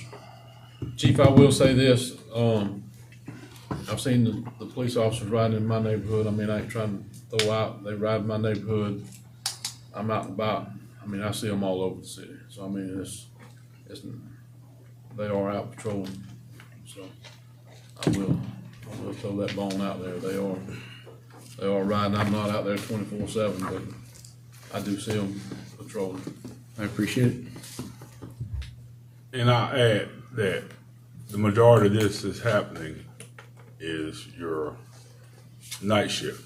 [SPEAKER 4] Chief, I will say this, I've seen the police officers riding in my neighborhood. I mean, I ain't trying to throw out, they ride in my neighborhood. I'm out and about. I mean, I see them all over the city. So, I mean, they are out patrolling. So I will throw that bone out there. They are riding. I'm not out there 24/7, but I do see them patrolling.
[SPEAKER 11] I appreciate it.
[SPEAKER 10] And I'll add that the majority of this is happening is your night shift.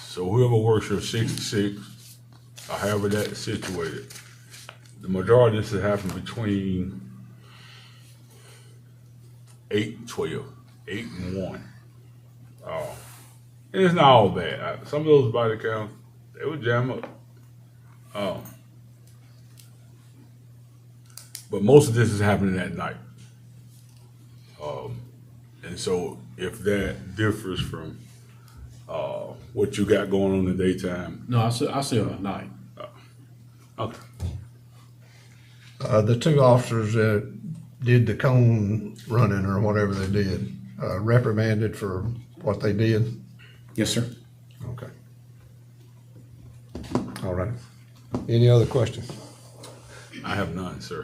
[SPEAKER 10] So whoever works your 6 to 6, or however that's situated, the majority of this is happening between 8 and 12, 8 and 1. And it's not all bad. Some of those body counts, they would jam up. But most of this is happening at night. And so if that differs from, what you got going on in the daytime,
[SPEAKER 4] No, I see it at night.
[SPEAKER 10] okay.
[SPEAKER 5] The two officers that did the cone running or whatever they did, reprimanded for what they did?
[SPEAKER 11] Yes, sir.
[SPEAKER 5] Okay. All right. Any other questions?
[SPEAKER 10] I have none, sir.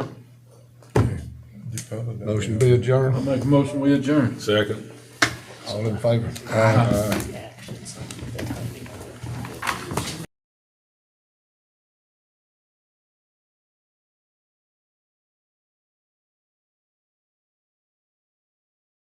[SPEAKER 5] Motion be adjourned.
[SPEAKER 4] Make a motion, we adjourn.
[SPEAKER 10] Second.
[SPEAKER 5] All in favor?
[SPEAKER 9] Yes.